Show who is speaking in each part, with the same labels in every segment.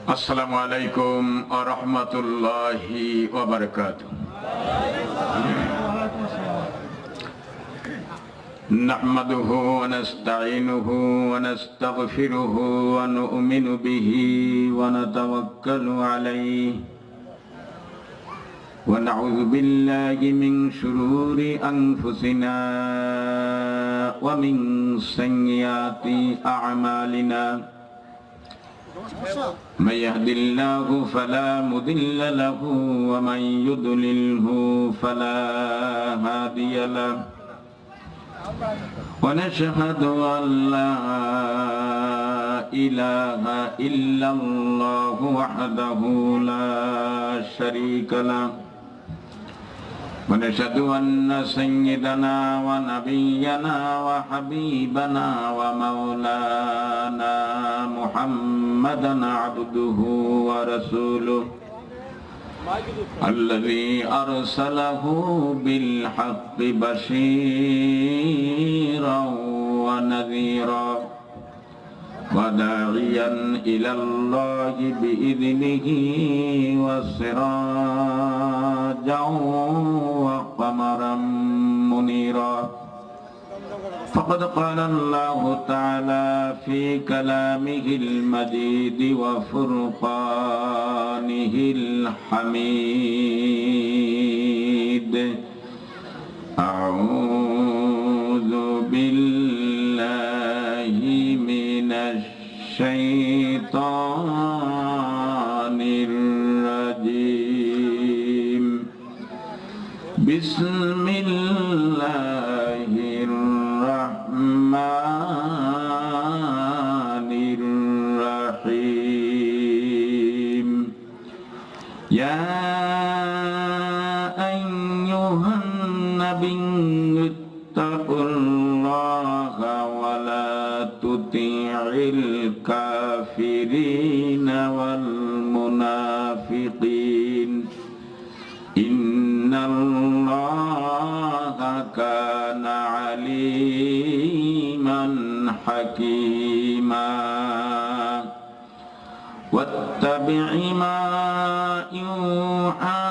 Speaker 1: আসসালামু আলাইকুম ওয়া রাহমাতুল্লাহি ওয়া বারাকাতুহু। নাহমাদুহু ওয়া নাস্তাঈনুহু ওয়া নাস্তাগফিরুহু ওয়া নু'মিনু বিহি ওয়া নাতাওয়াক্কালু আলাইহি ওয়া নাউযু বিল্লাহি মিন শুরুরি আনফুসিনা ওয়া মিন সাইয়্যাতি আ'মালিনা। من يهد الله فلا مضل له ومن يضلله فلا هادي له ونشهد أن لا إله إلا الله وحده لا شريك له ونشهد أن سيدنا ونبينا وحبيبنا ومولانا محمدا عبده ورسوله الذي أرسله بالحق بشيرا ونذيرا وداعيا إلى الله بإذنه وسراجا وقمرا منيرا. فقد قال الله تعالى في كلامه المجيد وفرقانه الحميد: أعوذ بالله من الشيطان الرجيم. بسم الله الرحمن الرحيم. يا أيها النبي اتقوا الله ولا تطيع الكافرين والمنافقين إن الله كان عليما حكيما. واتبع ما يوحى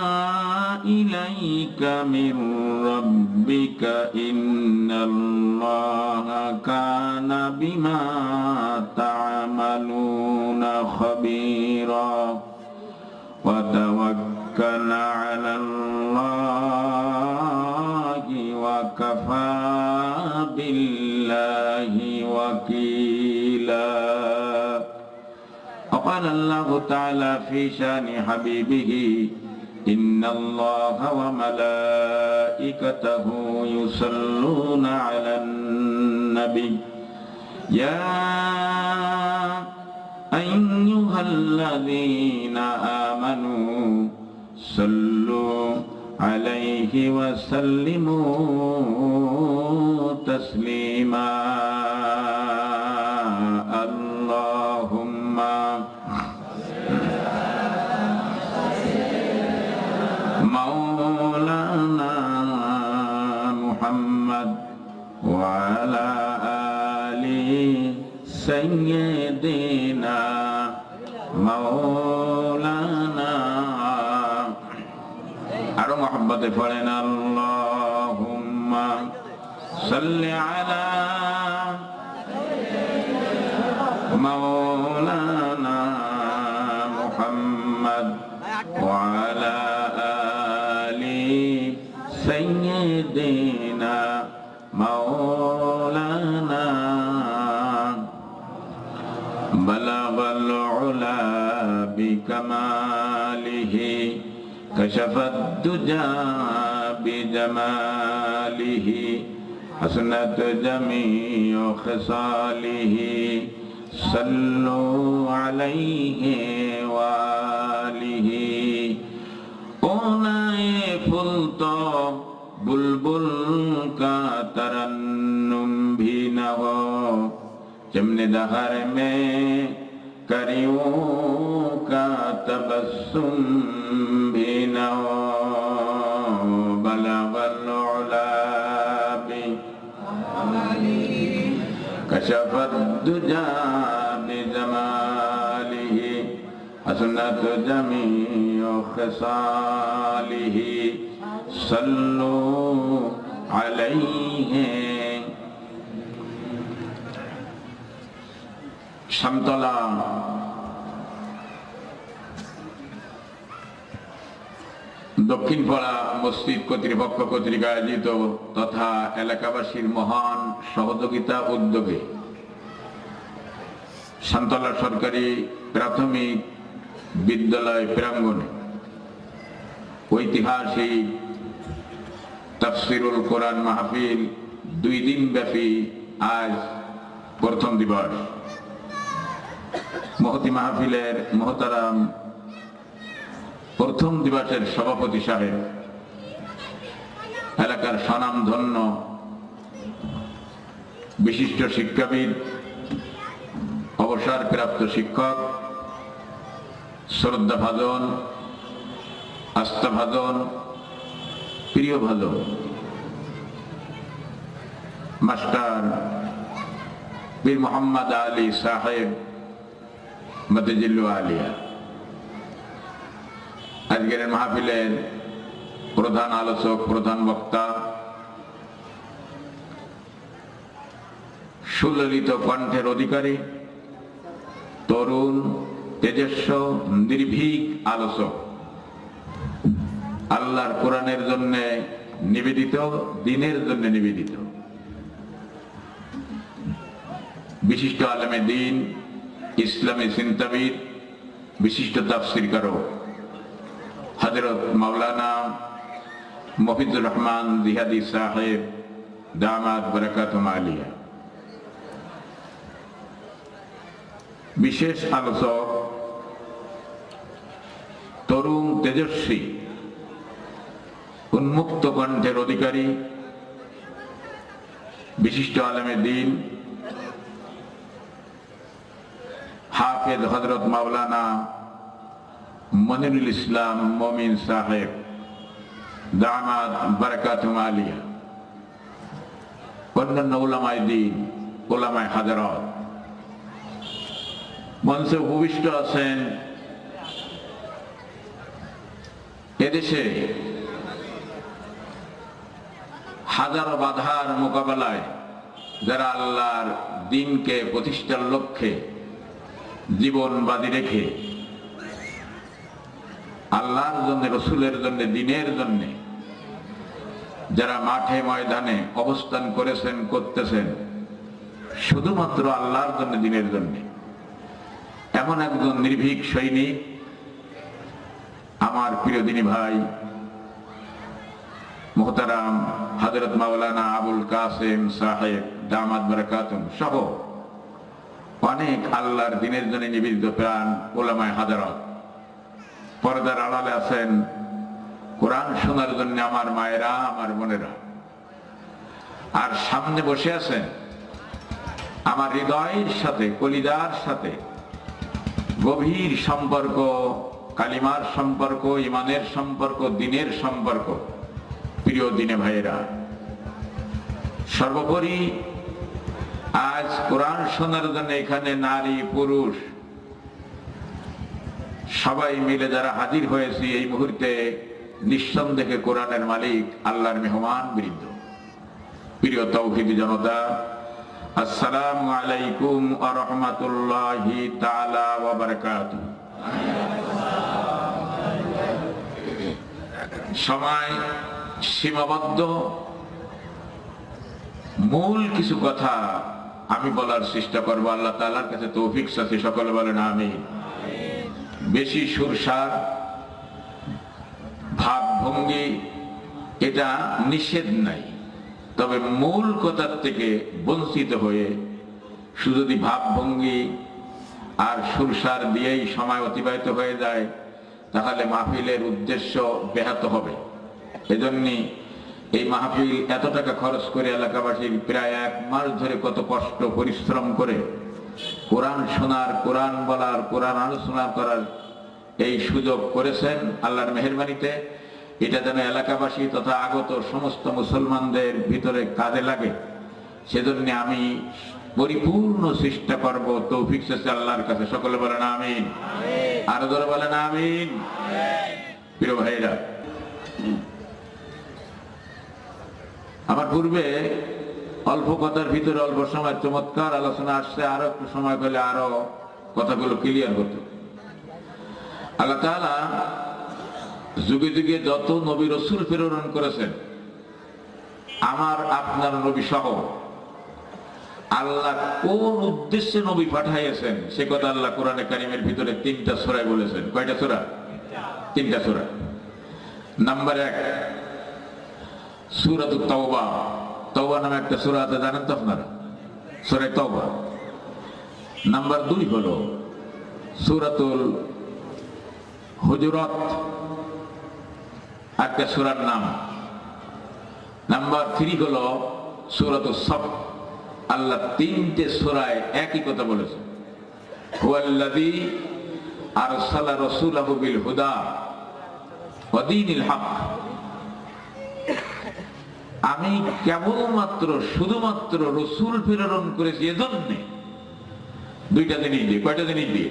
Speaker 1: إليك من ربك إن الله كان بما تعملون خبيرا. وتوكل على الله وكفى بالله وكيلا. وقال الله تعالى في شان حبيبه: إن الله وملائكته يصلون على النبي يا أيها الذين آمنوا صلوا عليه وسلموا تسليما. اللهم مولانا محمد وعلى آل سيدنا مولانا আরো মহব্বতে পড়েন: আল্লাহুম্মা সাল্লি আলা মাওলানা মুহাম্মদ ওয়া আলা আলি সাইয়্যিদিনা মাওলানা। বালাগাল উলা বিকামালিহি كشف الدجى بجماله حسنت جميع خصاله. صلوا عليه وآله. ओनाए फूल तो बुलबुल का तरन्नुम भी न हो, चमने दहर में करियों का तबस्सुम भी न हो। बलगल उला बि कशफत दुजा बिजमालिही حسنت جميع خصاله صلوا عليه শামতলা দক্ষিণপাড়া মসজিদ কর্তৃপক্ষ কর্তৃক আয়োজিত তথা এলাকাবাসীর মহান সহযোগিতা উদ্যোগে শামতলা সরকারি প্রাথমিক বিদ্যালয় প্রাঙ্গণে ঐতিহাসিক তাফসিরুল কোরআন মাহফিল 2 দিন ব্যাপী আজ প্রথম দিবস। মহতি মাহফিলের মহতারাম প্রথম দিবসের সভাপতি সাহেব, এলাকার স্বনামধন্য বিশিষ্ট শিক্ষাবিদ, অবসরপ্রাপ্ত শিক্ষক, শ্রদ্ধাভাজন, আস্থাভাজন, প্রিয়ভাজন মাস্টার বীর মোহাম্মদ আলী সাহেব মতিজিল্লু আলিয়া, আজকের মাহফিলের প্রধান আলোচক, প্রধান বক্তা, সুললিত কণ্ঠের অধিকারী, তরুণ, তেজস্ব, নির্ভীক আলোচক, আল্লাহর কোরআনের জন্য নিবেদিত, দিনের জন্য নিবেদিত বিশিষ্ট আলেমে দিন, ইসলামী চিন্তাবিদ, বিশিষ্ট তাফসীরকারক হযরত মাওলানা মফিজুর রহমান জিহাদি সাহেব দামাত বারাকাতুম আলিয়া, বিশেষ আলোচক, তরুণ, তেজস্বী, উন্মুক্ত কণ্ঠের অধিকারী, বিশিষ্ট আলেমে দিন, হাফেজ হযরত মাওলানা মনিরুল ইসলাম মমিন সাহেব দামাত বারাকাতুম আলিয়া, অন্যান্য উলামায়ে দ্বীন, উলামায়ে হাজারাত, মঞ্চে উপবিষ্ট আছেন এদেশে হাজারো বাধার মোকাবেলায় যারা আল্লাহর দ্বীনকে প্রতিষ্ঠার লক্ষ্যে জীবন বাজি রেখে আল্লাহর জন্য, রসুলের জন্য, দ্বীনের জন্য যারা মাঠে ময়দানে অবস্থান করেছেন, করতেছেন, শুধুমাত্র আল্লাহর জন্য, দ্বীনের জন্য, এমন একজন নির্ভীক সৈনিক আমার প্রিয় দ্বীনী ভাই মুহতারাম হযরত মাওলানা আবুল কাসেম সাহেব দামাত বারাকাতুম সহ অনেক আল্লাহর দ্বীনের জন্য নিবেদিত প্রাণ উলামায়ে হাজারাত, পর্দার আড়ালে আছেন কোরআন শোনার জন্য আমার মায়েরা, আমার বোনেরা, আর সামনে বসে আছেন আমার হৃদয়ের সাথে, কলিজার সাথে গভীর সম্পর্ক, কালিমার সম্পর্ক, ইমানের সম্পর্ক, দ্বীনের সম্পর্ক প্রিয় দ্বীনে ভাইয়েরা। সর্বোপরি আজ কোরআন শোনার জন্য এখানে নারী, পুরুষ সবাই মিলে যারা হাজির হয়েছি এই মুহূর্তে, নিঃসন্দেহে কোরআনের মালিক আল্লাহর মেহমান বৃন্দ, প্রিয় তাওহীদি জনতা, আসসালামু আলাইকুম ওয়া রাহমাতুল্লাহি তাআলা ওয়া বারাকাতুহু। সময় সীমাবদ্ধ, মূল কিছু কথা আমি বলার চেষ্টা করব, আল্লাহ তাআলার কাছে তৌফিক চাচ্ছি, সকলে বলেন আমিন। বেশি সুরসার, ভাবভঙ্গি এটা নিষেধ নাই, তবে মূল কথার থেকে বঞ্চিত হয়ে শুধু যদি ভাবভঙ্গি আর সুরসার দিয়েই সময় অতিবাহিত হয়ে যায় তাহলে মাহফিলের উদ্দেশ্য ব্যাহত হবে। এজন্য এই মাহফিল এত টাকা খরচ করে এলাকাবাসীর প্রায় 1 মাস ধরে কত কষ্ট পরিশ্রম করে কোরআন শোনার, কোরআন বলার, কোরআন আলোচনা করার এই সুযোগ করেছেন আল্লাহর মেহেরবানিতে। এটা যেন এলাকাবাসী তথা আগত সমস্ত মুসলমানদের ভিতরে কাজে লাগে, সেজন্য আমি পরিপূর্ণ চেষ্টা করব। তৌফিক চাইছি আল্লাহর কাছে, সকলে বলেন আমিন। আরো ধরে বলেন আমিন। প্রিয় ভাইরা, আমার পূর্বে অল্প কথার ভিতরে অল্প সময় চমৎকার আলোচনা আসছে, আরো একটু সময় পেলে আরো কথাগুলো ক্লিয়ার হতো। আল্লাহ তাআলা যুগে যুগে যত নবী রাসূল প্রেরণ করেছেন, আমার আপনার নবী সহ আল্লাহ কোন উদ্দেশ্যে নবী পাঠাইয়েছেন সে কথা আল্লাহ কোরআনে কারিমের ভিতরে 3টা সূরায় বলেছেন। কয়টা সূরা? 3টা সূরা। নাম্বার 1 সূরাতুত তাওবা। তাওবা নামে একটা সূরা আছে, জানেন তো আপনারা? সূরা তাওবা। নাম্বার 2 হলো সূরাতুল হুজুরাত, একটা সূরার নাম। নাম্বার 3 হলো সূরাতুস সাফ। আল্লাহ 3টে সূরায় একই কথা বলেছেন, হুয়াল্লাযী আরসালা রাসূলাহু বিল হুদা ওয়া দীনিল হক। আমি কেবলমাত্র শুধুমাত্র রাসূল প্রেরণ করেছি এজন্য 2টা জিনিস দিয়ে। কয়টা জিনিস দিয়ে?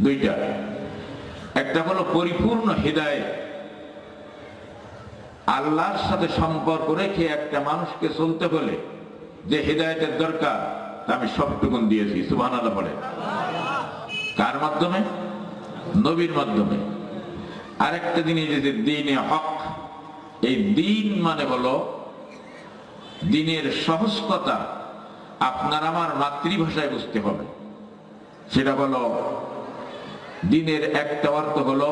Speaker 1: 2টা। একটা হলো পরিপূর্ণ হিদায়াত, আল্লাহর সাথে সম্পর্ক রেখে একটা মানুষকে চলতে হলে যে হিদায়াতের দরকার তা আমি সবটুকুন দিয়েছি। সুবহানাল্লাহ বলে। কার মাধ্যমে? নবীর মাধ্যমে। আরেকটা জিনিস যে দ্বীনে হক। এই দ্বীন মানে হলো দ্বীনের সহজ কথা আপনার আমার মাতৃভাষায় বুঝতে হবে। সেটা হলো দ্বীনের একটা অর্থ হলো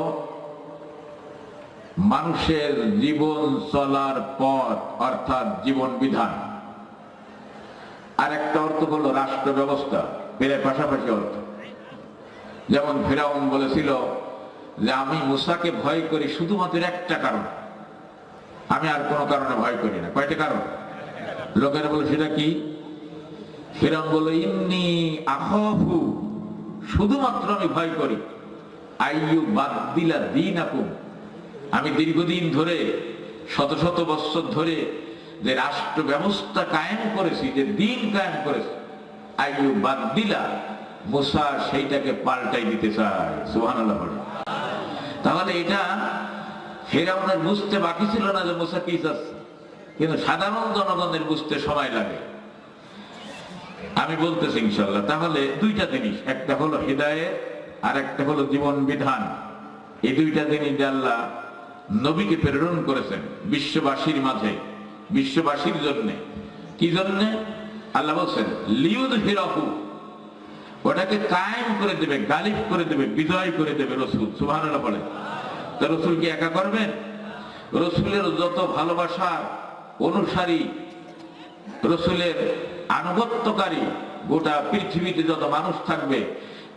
Speaker 1: মানুষের জীবন চলার পথ, অর্থাৎ জীবন বিধান। আর একটা অর্থ হলো রাষ্ট্র ব্যবস্থা, প্রায় পাশাপাশি অর্থ। যেমন ফিরাউন বলেছিল যে আমি মুসাকে ভয় করি শুধুমাত্র একটা কারণ, আমি আর কোনো কারণে ভয় করি না। কয়টা কারণ? লোকেরা বলে সেটা কি? ফিরাউন বলল ইন্নী আখাফু, শুধুমাত্র আমি ভয় করি আইয়ু বাদদিলা দীনাকুম, আমি দীর্ঘদিন ধরে শত শত বছর ধরে যে রাষ্ট্র ব্যবস্থা কায়েম করেছি, যে দিন কায়েম করেছি, আইয়ু বাদদিলা, মুসা সেইটাকে পাল্টাই দিতে চায়। সুবহানাল্লাহ বলে। তাহলে এটা ফিরাউনের বুঝতে বাকি ছিল না যে মুসা কি চাচ্ছে, কিন্তু সাধারণ জনগণের বুঝতে সময় লাগে। আমি বলতেছি ইনশাআল্লাহ। তাহলে 2টা জিনিস, একটা হলো হিদায়াত আর একটা হলো জীবন বিধান। এই 2টা জিনিস আল্লাহ নবীকে প্রেরণ করেছেন বিশ্ববাসীর মাঝে, বিশ্ববাসীর জন্য। কি জন্য? আল্লাহ বলছেন লিইউযহিরাহু, ওটাকে কায়েম করে দেবে, গালিব করে দেবে, বিজয় করে দেবে রাসূল। সুবহানাল্লাহ বলে। তো রাসূল কি একা করবেন? রাসূলের যত ভালোবাসার অনুসারী, রাসূলের আনুগত্যকারী গোটা পৃথিবীতে যত মানুষ থাকবে,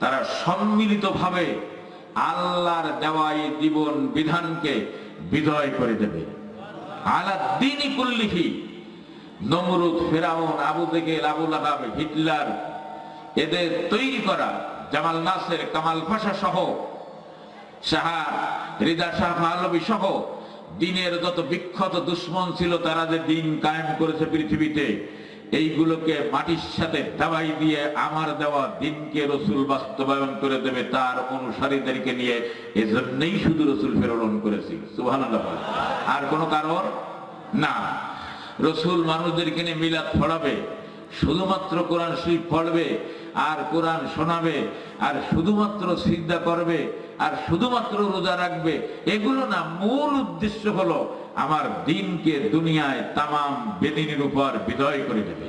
Speaker 1: তারা সম্মিলিতভাবে আল্লাহর দেওয়া এই জীবন বিধানকে বিজয় করে দেবে। আলা দ্বীনি কুল্লিহি। নমরুদ, ফিরাউন, আবু জেহেল, আবু লাহাব, হিটলার, এদের তৈরি করা জামাল নাসের, কামাল পাশা সহ, শাহ রিদা শাহ পাহলভী সহ দ্বীনের যত বিখ্যাত দুশ্মন ছিল, তারা যে দ্বীন কায়েম করেছে পৃথিবীতে, এইগুলোকে মাটির সাথে দাবাই দিয়ে আমার দেওয়া দ্বীনকে রাসূল বাস্তবায়ন করে দেবে তার অনুসারীদেরকে নিয়ে। এজন্যই শুধু রাসূল প্রেরণ করেছি। সুবহানাল্লাহ। আর কোনো কারণ না। রাসূল মানুষদেরকে নিয়ে মিলাদ পড়াবে, শুধুমাত্র কোরআন শরীফ পড়বে আর কোরআন শোনাবে, আর শুধুমাত্র সিজদা করবে, আর শুধুমাত্র রোজা রাখবে, এগুলো না। মূল উদ্দেশ্য হলো আমার দ্বীনকে দুনিয়ায় তামাম বেদিনের উপর বিজয় করে দেবে।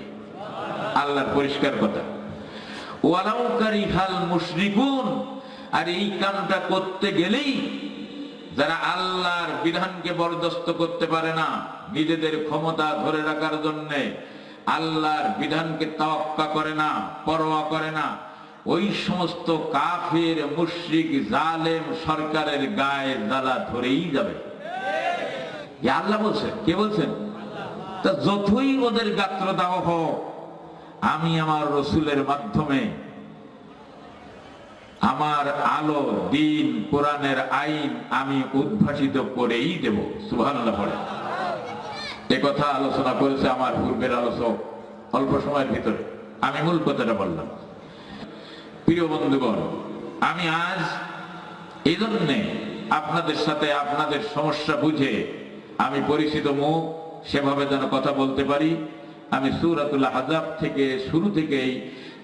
Speaker 1: আল্লাহর পরিষ্কার কথা। ওয়ালাউ কারিহাল মুশরিকুন। আর এই কামটা করতে গেলেই যারা আল্লাহর বিধানকে বরদাস্ত করতে পারে না, নিজেদের ক্ষমতা ধরে রাখার জন্য আল্লাহর বিধানকে তাওয়াক্কা করে না, পরোয়া করে না, ওই সমস্ত কাফির, মুশরিক, জালেম সরকারের গায়ে জ্বালা ধরেই যাবে। আল্লাহ বলছেন। কে বলছেন? তা যতই ওদের গাত্র দাও হোক, আমি আমার রাসূলের মাধ্যমে আমার আলো, দ্বীন, কোরআনের আইন আমি উদ্ভাসিত করেই দেব। সুবহানাল্লাহ বলে। এ কথা আলোচনা করেছে আমার পূর্বের আলোচক অল্প সময়ের ভিতরে। আমি মূল কথাটা বললাম। প্রিয় বন্ধুগণ, আমি আজ এই জন্যে আপনাদের সাথে আপনাদের সমস্যা বুঝে আমি পরিচিত মুখ সেভাবে যেন কথা বলতে পারি, আমি সূরাতুল আহজাব থেকে শুরু থেকেই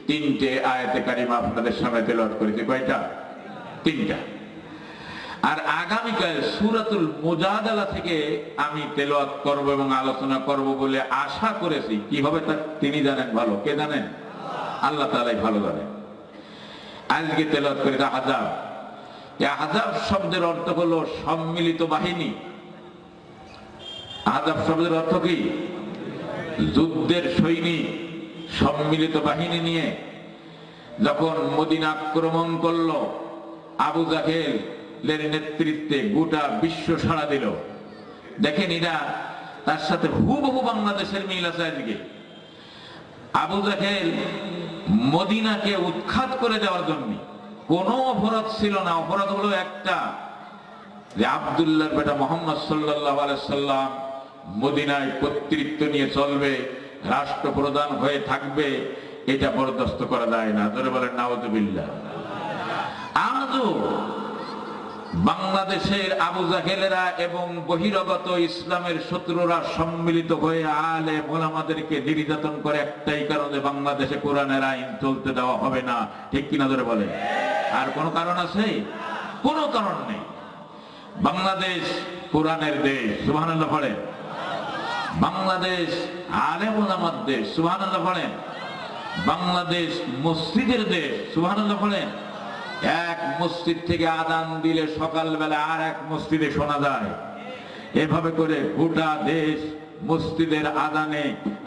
Speaker 1: 3টে আয়াতে কারিমা আপনাদের সামনে তেলাওয়াত করেছি। কয়টা? 3টা। আর আগামীকাল সূরাতুল মুজাদালা থেকে আমি তেলাওয়াত করব এবং আলোচনা করব বলে আশা করেছি। কি হবে তা তিনি জানেন ভালো। কে জানেন? আল্লাহ তাআলাই ভালো জানেন। আজকে তেলাওয়াত করি আহজাব। এই আহজাব শব্দের অর্থ হলো সম্মিলিত বাহিনী। আহজাব শব্দের অর্থ কি? যুদ্ধের সৈনিক, সম্মিলিত বাহিনী নিয়ে যখন মদিনা আক্রমণ করলো, আবু জাহেলের নেতৃত্বে গোটা বিশ্ব সাড়া দিল। দেখেন, এরা তার সাথে হুবহু বাংলাদেশের মিল আছে। আজকে আবু জাহেল মদিনাকে উৎখাত করে দেওয়ার জন্য কোনো অপরাধ ছিল না। অপরাধ হলো একটা, যে আব্দুল্লাহর বেটা মুহাম্মদ সাল্লাল্লাহু আলাইহি সাল্লাম মদিনায় কর্তৃত্ব নিয়ে চলবে, রাষ্ট্রপ্রধান হয়ে থাকবে, এটা বরদাস্ত করা যায় না। ধরে বলেন নাউযুবিল্লাহ। আজও বাংলাদেশের আবু জাহেলেরা এবং বহিরাগত ইসলামের শত্রুরা সম্মিলিত হয়ে আলেম ওলামাদেরকে নির্যাতন করে একটাই কারণে, বাংলাদেশে কোরআনের আইন চলতে দেওয়া হবে না। ঠিক কিনা ধরে বলেন? আর কোনো কারণ আছে? কোনো কারণ নেই। বাংলাদেশ কোরআনের দেশ, সুবহানাল্লাহ পড়েন। বাংলাদেশ আলেম ওলামার দেশ, সুবহানাল্লাহ পড়েন। বাংলাদেশ মসজিদের দেশ, সুবহানাল্লাহ পড়েন। এক মসজিদ থেকে আযান দিলে সকালবেলা আর এক মসজিদে শোনা যায়। এভাবে করে গোটা দেশ মসজিদের আযানে,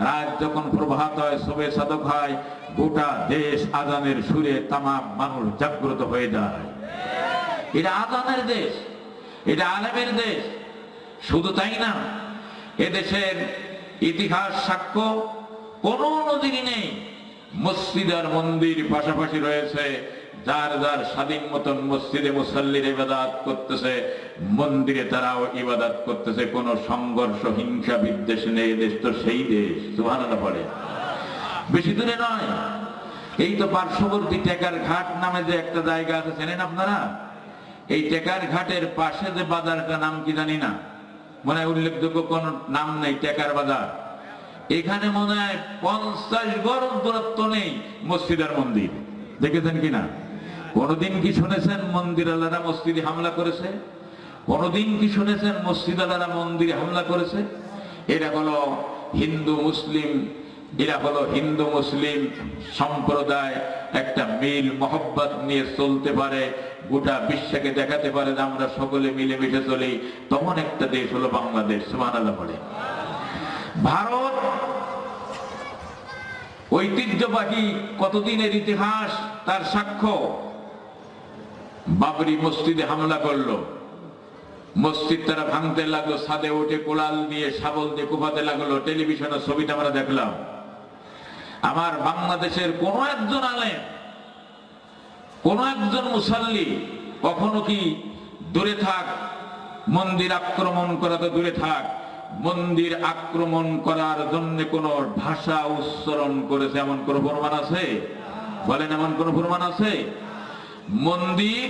Speaker 1: রাত যখন প্রভাত হয়, শবে সাদক হয়, গোটা দেশ আযানের সুরে তামাম মানুষ জাগ্রত হয়ে যায়। এটা আযানের দেশ, এটা আলেমের দেশ। শুধু তাই না, এদেশের ইতিহাস সাক্ষ্য কোনো নজির নেই। মসজিদ আর মন্দির পাশাপাশি রয়েছে, যার যার স্বাধীন মতন মসজিদে মুসাল্লির ইবাদত করতেছে, মন্দিরে তারাও ইবাদত করতেছে। কোনো সংঘর্ষ, হিংসা, বিদ্বেষ নেই। দেশ তো সেই দেশ, সুবহানাল্লাহ পড়ে। বেশি দূরে নয়, এই তো পার্শ্ববর্তী টেকার ঘাট নামে যে একটা জায়গা আছে, চেনেন আপনারা? এই টেকার ঘাটের পাশে যে বাজারটা, নাম কি জানি না, মনে হয় উল্লেখযোগ্য কোন নাম নেই, টেকার বাজার। এখানে মনে হয় 50 গজ দূরত্ব নেই মসজিদ আর মন্দির। দেখেছেন কিনা? কোনদিন কি শুনেছেন মন্দির আলারা মসজিদে হামলা করেছে? কোনদিন কি শুনেছেন মসজিদ আলারা মন্দিরে হামলা করেছে? এরা হলো হিন্দু মুসলিম, এরা হলো হিন্দু মুসলিম সম্প্রদায় একটা মিল মহব্বত নিয়ে চলতে পারে, গোটা বিশ্বকে দেখাতে পারে যে আমরা সকলে মিলেমিশে চলি। তখন একটা দেশ হলো বাংলাদেশ, সুবহানাল্লাহ পড়ে। ভারত ঐতিহ্যবাহী কতদিনের ইতিহাস, তার সাক্ষ্য। বাবরি মসজিদে হামলা করলো, মসজিদ তারা ভাঙতে লাগলো, ছাদে উঠে কোলাল দিয়ে শাবল দিয়ে কোপাতে লাগলো। টেলিভিশনে ছবিটা আমরা দেখলাম। আমার বাংলাদেশের কোন একজন আলেম, কোন একজন মুসাল্লি কখনো কি দূরে থাক, মন্দির আক্রমণ করা তো দূরে থাক, মন্দির আক্রমণ করার জন্য কোন ভাষা উচ্চারণ করেছে এমন কোন প্রমাণ আছে? বলেন, এমন কোন প্রমাণ আছে? মন্দির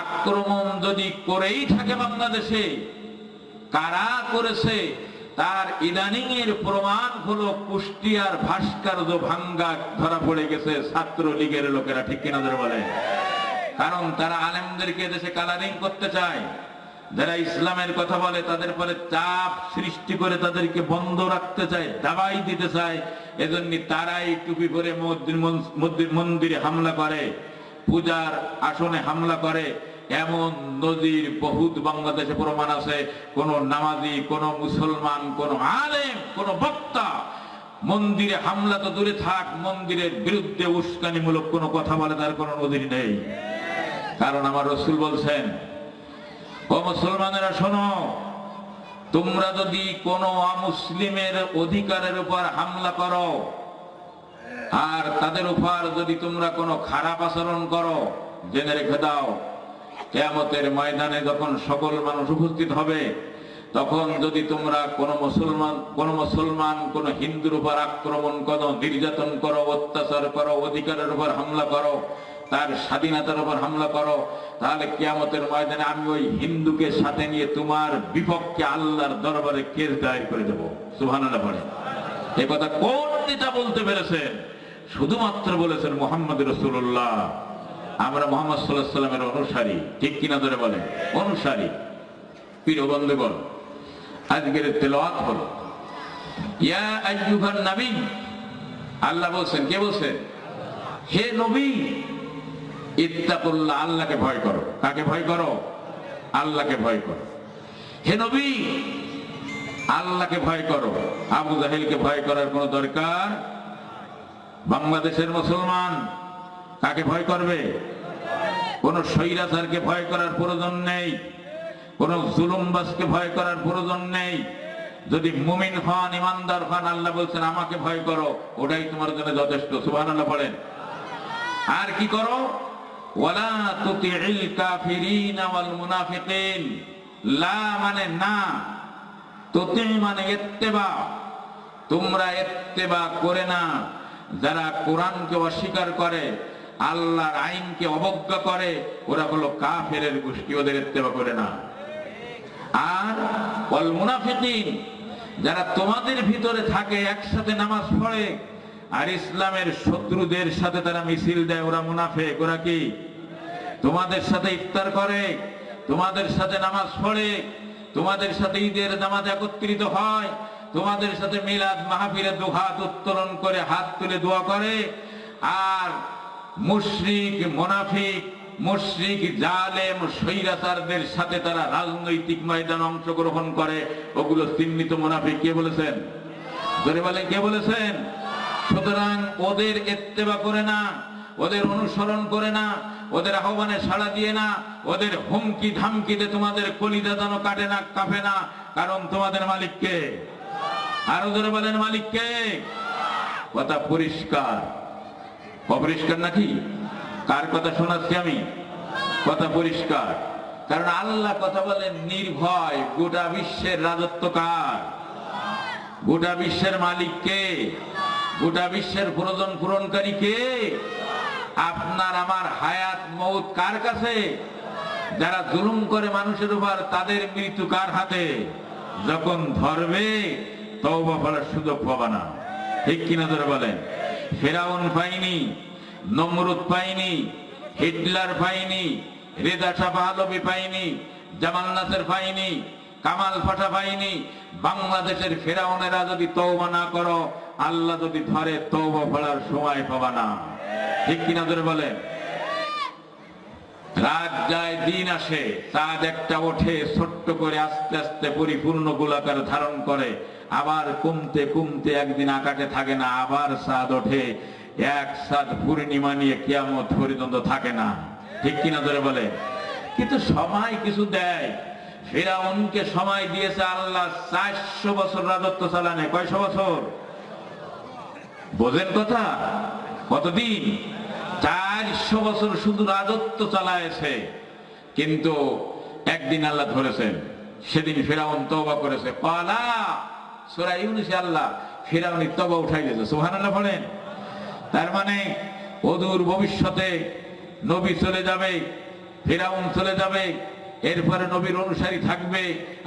Speaker 1: আক্রমণ যদি করেই থাকে বাংলাদেশে, কারা করেছে তার ইদানিং এর প্রমাণ হলো কুষ্টিয়ার ভাস্কর্য ভাঙ্গা ধরা পড়ে গেছে ছাত্রলীগের লোকেরা। ঠিক কিনা ধরে বলে? কারণ তারা আলেমদেরকে দেশে কালারিং করতে চায়, যারা ইসলামের কথা বলে তাদের পরে চাপ সৃষ্টি করে তাদেরকে বন্ধ রাখতে চায়, দাবাই দিতে চায়। এজন্য তারাই টুপি পরে মন্দিরে হামলা করে, পূজার আসনে হামলা করে। এমন নজির বহুত বাংলাদেশে প্রমাণ আছে। কোন নামাজি, কোন মুসলমান, কোন আলেম, কোন বক্তা মন্দিরে হামলা তো দূরে থাক, মন্দিরের বিরুদ্ধে উস্কানিমূলক কোন কথা বলে তার কোন নজির নেই। কারণ আমার রাসূল বলছেন, ও মুসলমানেরা শোনো, তোমরা যদি কোন অমুসলিমের অধিকারের উপর হামলা করো আর তাদের উপর যদি তোমরা কোনো খারাপ আচরণ করো, জেনে রেখে দাও, কিয়ামতের ময়দানে যখন সকল মানুষ উপস্থিত হবে, তখন যদি তোমরা কোন মুসলমান কোন হিন্দুর উপর আক্রমণ করো, নির্যাতন করো, অত্যাচার করো, অধিকারের উপর হামলা করো, তার স্বাধীনতার উপর হামলা করো, তাহলে কিয়ামতের ময়দানে আমি ওই হিন্দুকে সাথে নিয়ে তোমার বিপক্ষে আল্লাহর দরবারে কেস দায়ের করে দেবো। সুবহানাল্লাহ পড়ে। এই কথা কোন নেতা বলতে পেরেছেন? শুধুমাত্র বলেছেন মুহাম্মদ রাসূলুল্লাহ। আমরা মুহাম্মদ সাল্লাল্লাহু আলাইহি ওয়াসাল্লামের অনুসারী, ঠিক কিনা ধরে বলেন? অনুসারী। প্রিয় বন্ধুগণ, আজকের তেলাওয়াত হলো ইয়া আইয়ুহান নবী। আল্লাহ বলছেন, কে বলছেন? হে নবী, ইত্তাকুল্লাহ, আল্লাহকে ভয় করো। কাকে ভয় করো? আল্লাহকে ভয় করো। হে নবী, আল্লাহকে ভয় করো। আবু জাহেলকে ভয় করার কোন দরকার? বাংলাদেশের মুসলমান কাকে ভয় করবে? কোন স্বৈরাচারকে ভয় করার প্রয়োজন নেই, কোন জুলুমবাজকে ভয় করার প্রয়োজন নেই। যদি মুমিন হন, ইমানদার হন, আল্লাহ বলছেন আমাকে ভয় করো, ওটাই তোমার জন্য যথেষ্ট। সুবহানাল্লাহ পড়েন। আর কি করো? ওয়ালা তুতিইল কাফিরিন ওয়াল মুনাফিকিন। লা মানে না, তুতি মানে ইত্তেবা। তোমরা ইত্তেবা করে না যারা কোরআনকে অস্বীকার করে, আল্লাহর আইনকে অবজ্ঞা করে, ওরা হলো কাফেরের গোষ্ঠী, ওদের ইত্তেবা করে না। আর ওয়াল মুনাফিকিন, যারা তোমাদের ভিতরে থাকে, একসাথে নামাজ পড়ে আর ইসলামের শত্রুদের সাথে তারা মিছিল দেয়, ওরা মুনাফিক। ওরা কি? তোমাদের সাথে ইফতার করে, তোমাদের সাথে নামাজ পড়ে, তোমাদের সাথে ঈদের নামাজে একত্রিত হয়, তোমাদের সাথে মিলাদ মাহফিলে দুহাত উত্তোলন করে হাত তুলে দোয়া করে। আর মুশরিক, মুনাফিক, মুশরিক, জালেম, স্বৈরাচারদের সাথে তারা রাজনৈতিক ময়দানে অংশগ্রহণ করে, ওগুলো চিহ্নিত মুনাফিক। কে বলেছেন? ধরে বলেন, কে বলেছেন? সুতরাং ওদের ইত্তেবা করে না, ওদের অনুসরণ করে না, ওদের আহ্বানে সাড়া দিয়ে না, ওদের হুমকি ধামকিতে তোমাদের কলিজা যেন কাটে না, কাঁপে না। কারণ তোমাদের মালিককে, আরো ধরে বলেন মালিককে। কথা পরিষ্কার, অপরিষ্কার নাকি? কার কথা শোনাচ্ছি আমি? কথা পরিষ্কার। কারণ আল্লাহ কথা বলেন নির্ভয়। গোটা বিশ্বের রাজত্ব কার? গোটা বিশ্বের মালিক কে? গোটা বিশ্বের প্রয়োজন পূরণকারী কে? আপনার আমার হায়াত মৌত কার কাছে? যারা জুলুম করে মানুষের উপর, তাদের মৃত্যু কার হাতে? যখন ধরবে তওবা করার সুযোগ পাবে না, ঠিক কিনা ধরে বলেন? ফেরাউন পাইনি, নমরুদ পাইনি, হিটলার পাইনি, রেজা শাহ পাহলভী পাইনি, জামাল নাসের পাইনি, কামাল পাশা পাইনি। বাংলাদেশের ফেরাউনেরা যদি তওবা না করো, আল্লাহ যদি ধরে তওবা করার সময় পাবা না, ঠিক কিনা ধরে বলেন? রাত যায়, দিন আসে, চাঁদ একটা ওঠে, ছোট্ট করে আস্তে আস্তে পরিপূর্ণ গোলাকার ধারণ করে, আবার কমতে কমতে একদিন আকাশে থাকে না, আবার চাঁদ ওঠে। এক চাঁদ পূর্ণিমা নিয়ে কিয়ামত পর্যন্ত থাকে না, ঠিক কিনা ধরে বলে? কিন্তু সময় কিছু দেয়। ফিরআউনকে সময় দিয়েছে আল্লাহ 400 বছর রাজত্ব চালানে। কয়শো বছর? বোঝেন কথা? কতদিন? 400 বছর শুধু রাজত্ব চালায়েছে। কিন্তু একদিন আল্লাহ ধরেছেন, সেদিন ফিরআউন তওবা করেছে। ক্বালা, সূরা ইউনূসে আল্লাহ ফিরআউনের তওবা উঠাই দিয়েছে। সুবহানাল্লাহ বলেন। তার মানে অদূর ভবিষ্যতে নবী চলে যাবে, ফিরআউন চলে যাবে, এরপরে নবীর অনুসারী থাকবে,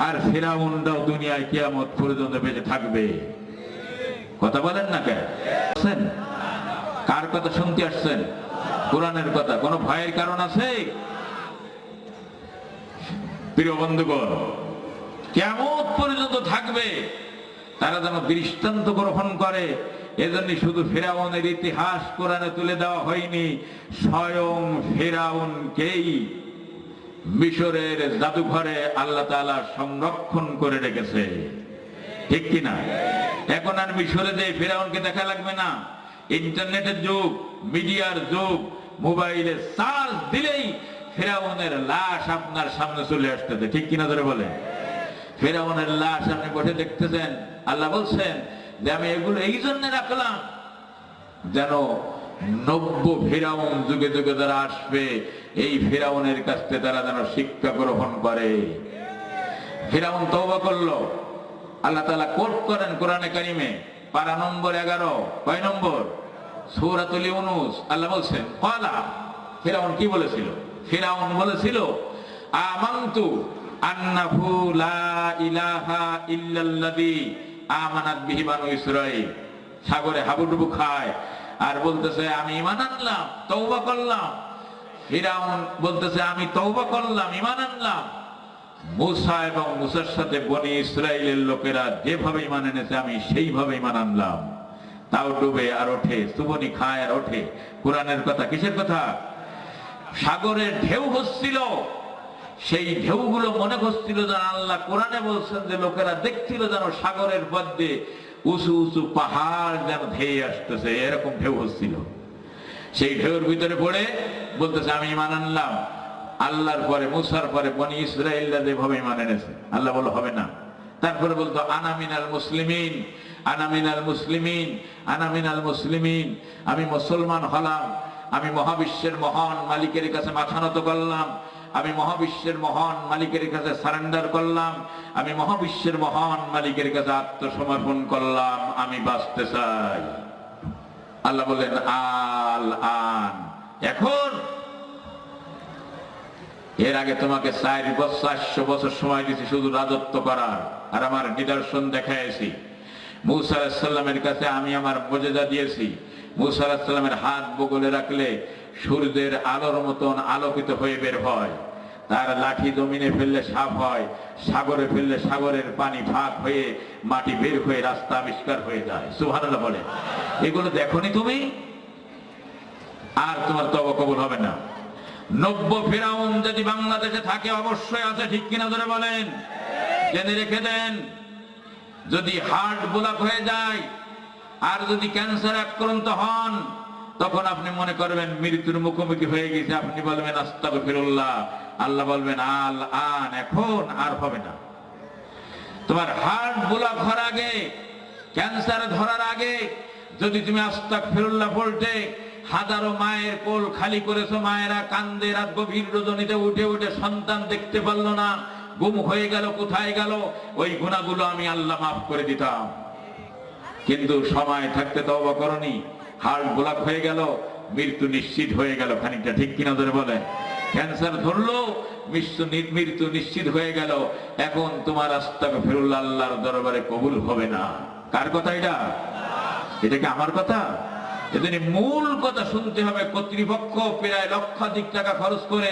Speaker 1: আর ফিরআউনরাও দুনিয়ায় কিয়ামত পর্যন্ত বেঁচে থাকবে। কথা বলেন না কেন? কার কথা শুনতে আসছেন? কোরআনের কথা। কোন ভয়ের কারণ আছে? প্রিয় বন্ধুগণ, কিয়ামত পর্যন্ত থাকবে, তারা যেন দৃষ্টান্ত গ্রহণ করে। এজন্য শুধু ফিরআউনের ইতিহাস কোরআনে তুলে দেওয়া হয়নি, স্বয়ং ফিরআউনকেই মিশরের জাদুঘরে আল্লাহ তাআলা সংরক্ষণ করে রেখেছে, ঠিক কিনা? এখন আর মিশরে যে ফিরআউনকে দেখা লাগবে না। ইন্টারনেটের যুগ, মিডিয়ার যুগ, মোবাইলে সার্চ দিলেই ফিরআউনের লাশ আপনার সামনে চলে আসতেছে, ঠিক কিনা ধরে বলে? ফিরআউনের লাশ আপনি বসে দেখতেছেন। আল্লাহ বলছেন যে আমি এগুলো এই জন্য রাখলাম যেন নব্য ফিরআউন যুগে যুগে যারা আসবে, এই ফিরআউনের কাছ থেকে তারা যেন শিক্ষা গ্রহণ করে। ফিরাউন তওবা করলো। আল্লাহ তাআলা কোট করেন কোরআনে কারিমে পারা নম্বর 11, কয় নম্বর? সূরাতুল ইউনূস। আল্লাহ বলছেন ক্বালা, ফিরাউন কি বলেছিল? ফিরাউন বলেছিল আমানতু আন্নাহু লা ইলাহা ইল্লাল্লাযী আমানাত বিহি বানু ইসরাঈল। সাগরে হাবুডুবু খায় আর বলতেছে আমি ঈমান আনলাম, তওবা করলাম। ফিরাউন বলতেছে আমি তওবা করলাম, ঈমান আনলাম। মূসা এবং মূসার সাথে বনি ইসরাইলের লোকেরা যেভাবে ঈমান এনেছে আমি সেইভাবে ঈমান আনলাম। তাও ডুবে আর ওঠে, সুবনি খায় আর ওঠে। কোরআনের কথা, কিসের কথা? সাগরের ঢেউ হচ্ছিল, সেই ঢেউগুলো মনে হচ্ছিল যেন আল্লাহ কোরআনে বলছেন যে লোকেরা দেখছিল যেন সাগরের মধ্যে উঁচু উঁচু পাহাড় যেন ধেয়ে আসতেছে, এরকম ঢেউ হচ্ছিল। সেই ঢেউর ভিতরে পড়ে বলতেছে আমি ঈমান আনলাম। আল্লাহর পরে মুসার পরে বনি ইসরাইলরা যেভাবে ঈমান এনেছে, আল্লাহ বলল হবে না। তারপরে বলতো আনা মিনাল মুসলিমিন, আনা মিনাল মুসলিমিন, আনা মিনাল মুসলিমিন। আমি মুসলমান হলাম, আমি মহাবিশ্বের মহান মালিকের কাছে মাথা নত করলাম, আমি মহাবিশ্বের মহান মালিকের কাছে সারেন্ডার করলাম, আমি মহাবিশ্বের মহান মালিকের কাছে আত্মসমর্পণ করলাম, আমি বাঁচতে চাই। আল্লাহ বলেন আল আন, এখন। এর আগে তোমাকে 400 বছর সময় দিয়েছি শুধু রাজত্ব করার, আর আমার নিদর্শন দেখাইছি। মূসা আলাইহিস সালামের কাছে আমি আমার মুজিজা দিয়েছি। মূসা আলাইহিস সালামের হাত বগলে রাখলে সূর্যের আলোর মতন আলোকিত হয়ে বের হয়, তার লাঠি জমিনে ফেললে সাপ হয়, সাগরে ফেললে সাগরের পানি ফাঁক হয়ে মাটি বের হয়ে রাস্তা আবিষ্কার হয়ে যায়। সুবহানাল্লাহ বলে। এগুলো দেখোনি তুমি? আর তোমার তওবা কবুল হবে না। 90 ফিরাউন যদি বাংলাদেশে থাকে, অবশ্যই আছে, ঠিক কিনা ধরে বলেন? জেনে রেখে দেন, যদি হার্ট ব্লক হয়ে যায় আর যদি ক্যান্সার আক্রান্ত হন, তখন আপনি মনে করবেন মৃত্যুর মুখোমুখি হয়ে গেছে, আপনি বলবেন আস্তাগফিরুল্লাহ, আল্লাহ বলবেন আল আন, এখন আর হবে না। তোমার হার্ট ব্লক হওয়ার আগে, ক্যান্সার ধরার আগে যদি তুমি আস্তাগফিরুল্লাহ বলতে, হাজারো মায়ের কোল খালি করেছো, মায়েরা কান্দে, রাত গভীর রজনীতে উঠে উঠে সন্তান দেখতে পারলো না, গুম হয়ে গেল, কোথায় গেল, ওই গুনাহগুলো আমি আল্লাহ মাফ করে দিতাম। কিন্তু সময় থাকতে তওবা করনি, হার্ট ব্লক হয়ে গেল, মৃত্যু নিশ্চিত হয়ে গেল খানিকটা, ঠিক কিনা ধরে বলে? ক্যান্সার ধরলো, মৃত্যু নিশ্চিত হয়ে গেল, এখন তোমার আস্তাগফিরুল্লাহ আল্লাহর দরবারে কবুল হবে না। কার কথা এটা? এটা কি আমার কথা? এজন্য মূল কথা শুনতে হবে। কর্তৃপক্ষ প্রায় লক্ষাধিক টাকা খরচ করে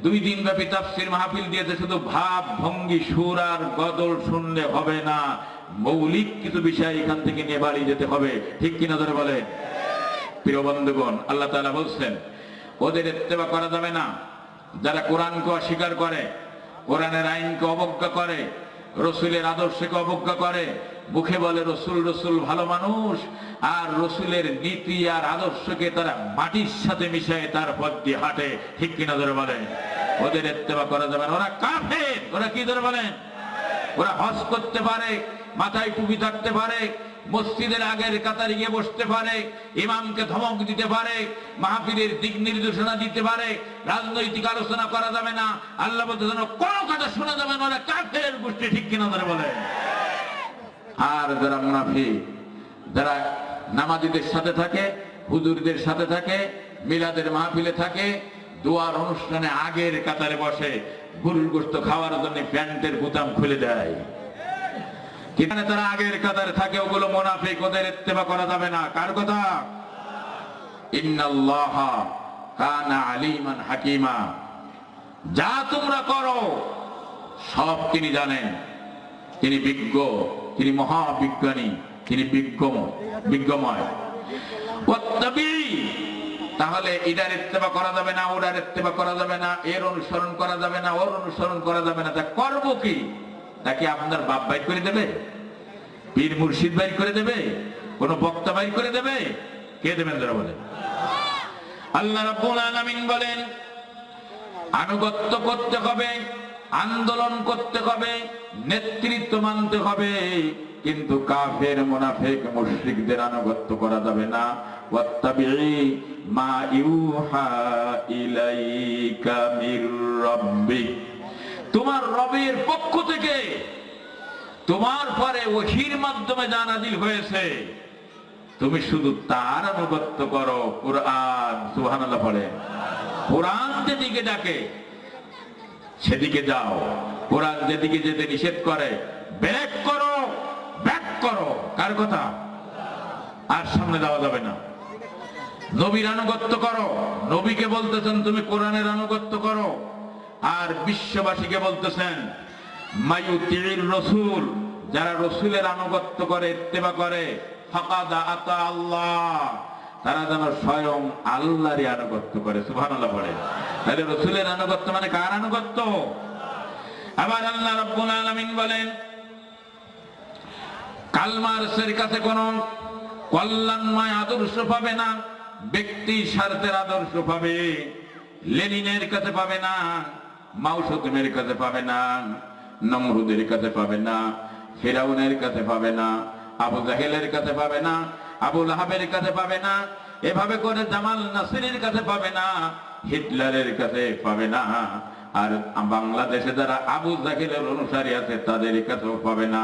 Speaker 1: 2 দিন ব্যাপী তাফসীর মাহফিল দিয়েছে। শুধু ভাব ভঙ্গি সুর আর গজল শুনলে হবে না, মৌলিক কিছু বিষয় এখান থেকে নিয়ে বাড়ি যেতে হবে, ঠিক কিনা ধরে বলে? প্রিয় বন্ধুগণ, আল্লাহ তাআলা বলছেন ওদের ইত্তেবা করা যাবে না যারা কোরআনকে অস্বীকার করে, কোরআনের আইনকে অবজ্ঞা করে, রসুলের আদর্শকে অবজ্ঞা করে, মুখে বলে রসুল রসুল ভালো মানুষ, আর রসুলের নীতি আর আদর্শকে তারা মাটির সাথে মিশায় তার পথ দিয়ে হাঁটে, ঠিক কিনা ধরে বলেন? ওদের ইত্তেবা করা যাবে না, ওরা কাফের। ওরা কি ধরে বলেন? ওরা হজ করতে পারে, মাথায় টুপি থাকতে পারে, মসজিদের আগের কাতারে গিয়ে বসতে পারে, ইমামকে ধমক দিতে পারে, মাহফিলের দিক নির্দেশনা দিতে পারে, রাজনৈতিক আলোচনা করা যাবে না, আল্লাহ বলতে যেন কোনো কথা শোনা যাবে না, ওরা কাফের গোষ্ঠী, ঠিক কিনা ধরে বলেন? আর যারা মুনাফিক, যারা নামাজীদের সাথে থাকে, হুজুরদের সাথে থাকে, মিলাদের মাহফিলে থাকে, দোয়ার অনুষ্ঠানে আগের কাতারে বসে, গরুর গোশত খাওয়ার জন্য প্যান্টের বোতাম খুলে দেয়, যেখানে তারা আগের কাতারে থাকে, ওগুলো মুনাফিক, ওদের ইত্তেবা করা যাবে না। কার কথা? ইন্নাল্লাহা কানা আলিমান হাকিমা। যা তোমরা করো সব তিনি জানেন, তিনি বিজ্ঞ, তিনি মহাবিজ্ঞানী, তিনি বিজ্ঞময়। ওয়াত্তাবি, তাহলে এটার ইত্তেবা করা যাবে না, ওটার ইত্তেবা করা যাবে না, এর অনুসরণ করা যাবে না, ওর অনুসরণ করা যাবে না। তা করবো কি? তাকে আপনার বাপ বাইর করে দেবে? পীর মুর্শিদ বাইর করে দেবে? কোন বক্তা বাইর করে দেবে? কে দেবেন যারা বলেন? আল্লাহ রাব্বুল আলামিন বলেন আনুগত্য করতে হবে, আন্দোলন করতে হবে, নেতৃত্ব মানতে হবে, কিন্তু কাফের মুনাফিক মুশরিকদের আনুগত্য করা যাবে না। ওয়াত্তাবি'i মা ইউহা ইলাইকা মির রাব্বিক, তোমার রবের পক্ষ থেকে তোমার পরে ওহীর মাধ্যমে যা নাযিল হয়েছে তুমি শুধু তার আনুগত্য করো। কুরআন, সুবহানাল্লাহ পড়ে। কোরআন যেদিকে ডাকে সেদিকে যাও, কোরআন যেদিকে যেতে নিষেধ করে ব্যাক করো, ব্যাক করো। কার কথা? আর সামনে যাওয়া যাবে না। নবীর আনুগত্য করো, নবীকে বলতেছেন তুমি কোরআনের আনুগত্য করো। আর বিশ্ববাসীকে বলতেছেন মায়ুতির রাসূল, যারা রাসূলের আনুগত্য করে, ইত্তেবা করে, ফাকাদ আতা আল্লাহ, তারা যেন স্বয়ং আল্লাহরই আনুগত্য করে। সুবহানাল্লাহ পড়ে। তাহলে রাসূলের আনুগত্য মানে কার আনুগত্য? আবার আল্লাহ রাব্বুল আলামিন বলেন কালমার্সের কাছে কোন কল্যাণময় আদর্শ পাবে না, ব্যক্তি স্বার্থের আদর্শ পাবে। লেনিনের কাছে পাবে না, মাও সেতুমের কাছে পাবে না, নমরুদের কাছে পাবে না, ফিরাউনের কাছে পাবে না, আবু জাহেলের কাছে পাবে না, আবু লাহাবের কাছে পাবে না, এভাবে করে জামাল নাসিরের কাছে পাবে না, হিটলারের কাছে পাবে না। আর বাংলাদেশে যারা আবু জাহেলের অনুসারী আছে তাদের কাছেও পাবে না।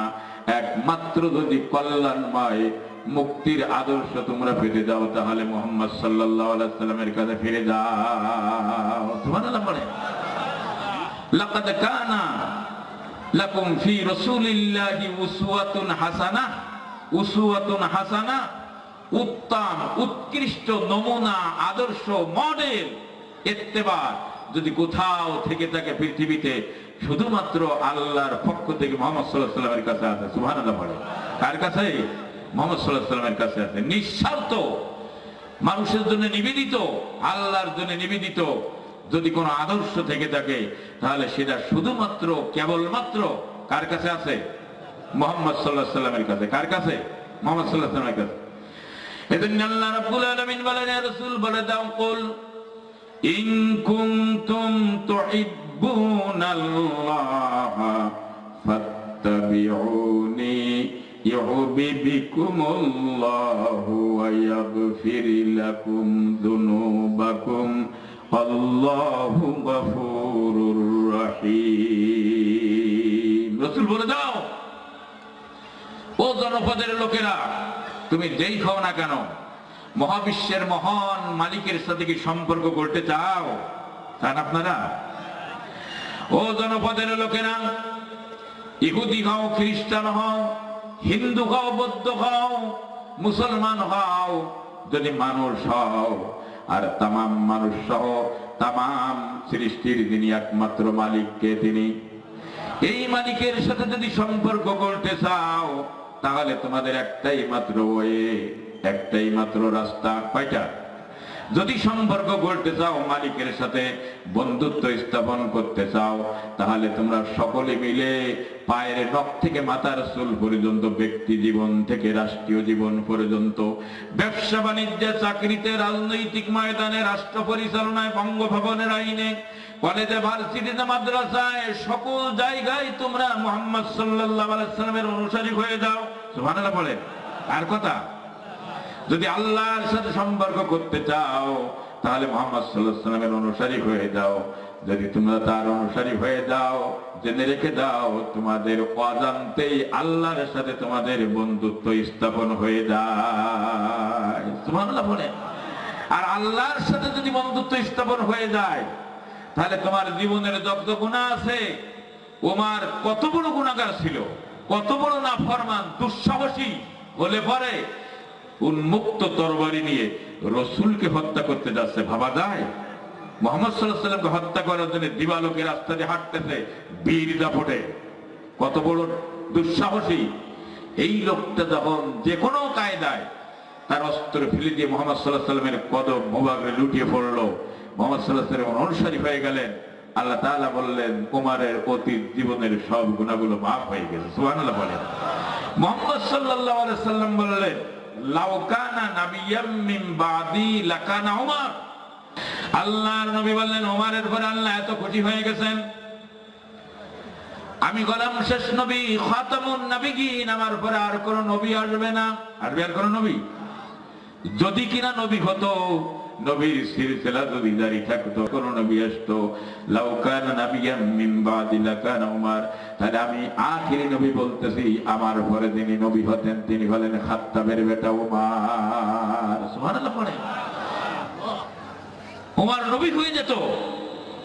Speaker 1: একমাত্র যদি কল্যাণময় মুক্তির আদর্শ তোমরা পেতে যাও তাহলে মুহাম্মদ সাল্লাল্লাহু আলাইহি ওয়াসাল্লামের কাছে ফিরে যাও। সুবহানাল্লাহ বলে। লাকাদ কানা লাকুম ফি রাসূলিল্লাহি উসওয়াতুন হাসানাহ, উসওয়াতুন হাসানাহ, উত্তম উৎকৃষ্ট নমুনা, আদর্শ, মডেল, ইত্তেবা যদি কোথাও থেকে থাকে পৃথিবীতে শুধুমাত্র আল্লাহর পক্ষ থেকে মুহাম্মদ সাল্লাল্লাহু আলাইহি ওয়াসাল্লামের কাছে আছে। সুবহানাল্লাহ বলে। কার কাছে? মুহাম্মদ সাল্লাল্লাহু আলাইহি ওয়াসাল্লামের কাছে আছে। নিঃস্বার্থ, মানুষের জন্য নিবেদিত, আল্লাহর জন্য নিবেদিত যদি কোনো আদর্শ থেকে থাকে তাহলে সেটা শুধুমাত্র কেবলমাত্র কার কাছে আছে? মুহাম্মদ সাল্লাল্লাহু আলাইহি ওয়াসাল্লামের কাছে। কার কাছে? মুহাম্মদ সাল্লাল্লাহু আলাইহি ওয়াসাল্লামের কাছে। এজন্য আল্লাহ রাব্বুল আলামিন বলেন ইয়া রাসূল বলে দাও কুল ইন কুনতুম তুহিব্বুনাল্লাহ ফাত্তাবিউনি ইউহিব্বুকুমুল্লাহু ওয়া ইয়াগফির লাকুম যুনুবাকুম আল্লাহু গফুরুর রহিম। রাসূল বলে দাও ও জনপদের লোকেরা, তুমি যেই খাও না কেন মহাবিশ্বের মহান মালিকের সাথে কি সম্পর্ক করতে চাও? চান আপনারা? ও জনপদের লোকেরা, ইহুদি হও, খ্রিস্টান হও, হিন্দু হও, বৌদ্ধ হও, মুসলমান হও, যদি মানুষ হও, আর তামাম মানুষ সহ তামাম সৃষ্টির যিনি একমাত্র মালিককে, তিনি এই মালিকের সাথে যদি সম্পর্ক করতে চাও তাহলে তোমাদের একটাই মাত্র ওয়ে, একটাই মাত্র রাস্তা। কয়টা? যদি সম্পর্ক করতে চাও, মালিকের সাথে বন্ধুত্ব স্থাপন করতে চাও, তাহলে তোমরা সকলে মিলে পায়ের নখ থেকে মাথার চুল পর্যন্ত, ব্যক্তি জীবন থেকে রাষ্ট্রীয় জীবন পর্যন্ত, ব্যবসা বাণিজ্যে, চাকরিতে, রাজনৈতিক ময়দানে, রাষ্ট্র পরিচালনায়, বঙ্গভবনের আইনে, কলেজে, ভার্সিটিতে, মাদ্রাসায়, সকল জায়গায় তোমরা মুহাম্মদ সাল্লাল্লাহু আলাইহি ওয়াসাল্লামের অনুসারী হয়ে যাও। সুবহানাল্লাহ বলেন। আর কথা, যদি আল্লাহর সাথে সম্পর্ক করতে চাও তাহলে মুহাম্মদ সাল্লাল্লাহু আলাইহি ওয়াসাল্লামের অনুসারী হয়ে যাও। যদি তোমরা তার অনুসারী হয়ে যাও, জেনে রেখে দাও তোমাদের অজান্তেই আল্লাহর সাথে তোমাদের বন্ধুত্ব স্থাপন হয়ে যায়। সুবহানাল্লাহ বলেন। আর আল্লাহর সাথে যদি বন্ধুত্ব স্থাপন হয়ে যায় তাহলে তোমার জীবনের যত গুনাহ আছে, ওমর কত বড় গুনাহগার ছিল, কত বড় নাফরমান, দুঃসাহসী হলে পরে উন্মুক্ত তরবারি নিয়ে রসুলকে হত্যা করতে যাচ্ছে, ভাবা যায়? মুহাম্মদ সাল্লাল্লাহু আলাইহি ওয়াসাল্লামকে হত্যা করার জন্য দিবালোকের রাস্তা দিয়ে হাঁটতেছে বীর দাপটে, কত বড় দুঃসাহসী। এই লোকটা যখন যে কোনো কায়দায় তার অস্ত্র ফেলে দিয়ে মুহাম্মদ সাল্লাল্লাহু আলাইহি ওয়াসাল্লামের কদম মোবারকে লুটিয়ে পড়লো, মুহাম্মদ সাল্লাল্লাহু আলাইহি ওয়াসাল্লামের অনুসারী হয়ে গেলেন, আল্লাহ তাআলা বললেন ওমরের অতীত জীবনের সব গুনাহগুলো মাফ হয়ে গেছে। সুবহানাল্লাহ বলেন। মুহাম্মদ সাল্লাল্লাহু আলাইহি ওয়াসাল্লাম বললেন লাউ কানা নাবিয়্যাম মিন বাদি লাকানা ওমর। আল্লাহর নবী বললেন ওমরের পরে আল্লাহ এত খুশি হয়ে গেছেন, আমি গোলাম শেষ নবী, খাতামুন নবিয়্যিন, আমার পরে আর কোন নবী আসবে না। আসবে আর কোন নবী? যদি কিনা নবী হতো নবীর সিলসিলা যদি জারি থাকতো, কোন নবী আসতো, লাউ কানা নাবিয়াম মিন বাদি লাকানা উমর, তাহলে আমি আখিরি নবী বলতেছি, আমার পরে যিনি নবী হতেন তিনি হলেন খাত্তাবের বেটা উমর। সুবহানাল্লাহ পড়ে। উমর নবী হয়ে যেত,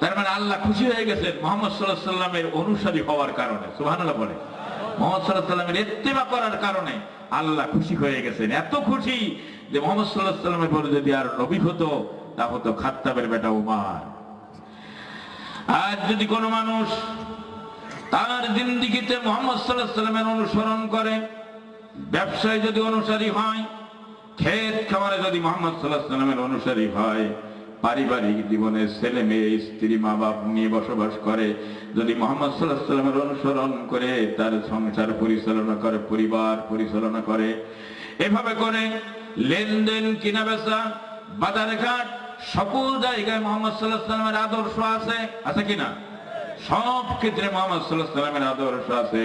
Speaker 1: তার মানে আল্লাহ খুশি হয়ে গেছেন মুহাম্মদ সাল্লাল্লাহু আলাইহি ওয়াসাল্লামের অনুসারী হওয়ার কারণে। সুবহানাল্লাহ পড়ে। মুহাম্মদ সাল্লাল্লাহু আলাইহি ওয়াসাল্লামের ইত্তেবা করার কারণে আল্লাহ খুশি হয়ে গেছেন, এত খুশি যে মুহাম্মদ সাল্লাল্লাহু আলাইহি ওয়াসাল্লামের পরে যদি আর নবী হতো তা হতো খাত্তাবের বেটা উমর। আজ যদি কোনো মানুষ তার জিন্দেগিতে মুহাম্মদ সাল্লাল্লাহু আলাইহি ওয়াসাল্লামের অনুসরণ করে, ব্যবসায় যদি অনুসারী হয়, ক্ষেত খামারে যদি মুহাম্মদ সাল্লাল্লাহু আলাইহি ওয়াসাল্লামের অনুসারী হয়, পারিবারিক জীবনে ছেলে মেয়ে স্ত্রী মা বাপ নিয়ে বসবাস করে, যদি মুহাম্মদ সাল্লাল্লাহু আলাইহি ওয়াসাল্লামের অনুসরণ করে তার সংসার পরিচালনা করে, পরিবার পরিচালনা করে, এভাবে করে লেনদেন কিনা বেচা বাজার ঘাট সকল জায়গায় মুহাম্মদ সাল্লাল্লাহু আলাইহি ওয়াসাল্লামের আদর্শ আছে, আছে কিনা? সব ক্ষেত্রে মুহাম্মদ সাল্লাল্লাহু আলাইহি ওয়াসাল্লামের আদর্শ আছে।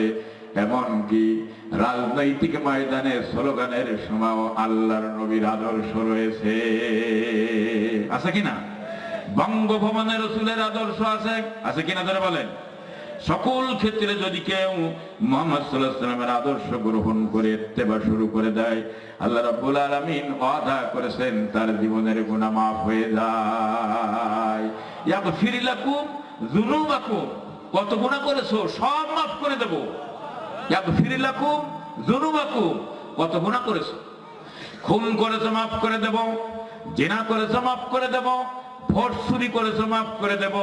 Speaker 1: এমনকি রাজনৈতিক ময়দানে স্লোগানের সময় আল্লাহর নবীর আদর্শ রয়েছে, আছে কিনা? বঙ্গভবনে রাসূলের আদর্শ আছে, আছে কিনা ধরে বলেন? সকল ক্ষেত্রে যদি কেউ মুহাম্মদ সাল্লাল্লাহু আলাইহি ওয়াসাল্লামের আদর্শ গ্রহণ করে ইত্তেবা শুরু করে দেয়, আল্লাহ রাব্বুল আলামিন ওয়াদা করেছেন তার জীবনের গুনাহ মাফ হয়ে যায়। ইয়াগফির লাকুম যুনুবাকুম, কত গুনাহ করেছো সব মাফ করে দেব। ইয়াগফির লাকুম যুনুবাকুম, কত গুনাহ করেছো, খুন করেছো মাফ করে দেব, জিনা করেছো মাফ করে দেব, ভোট চুরি করেছো মাফ করে দেব,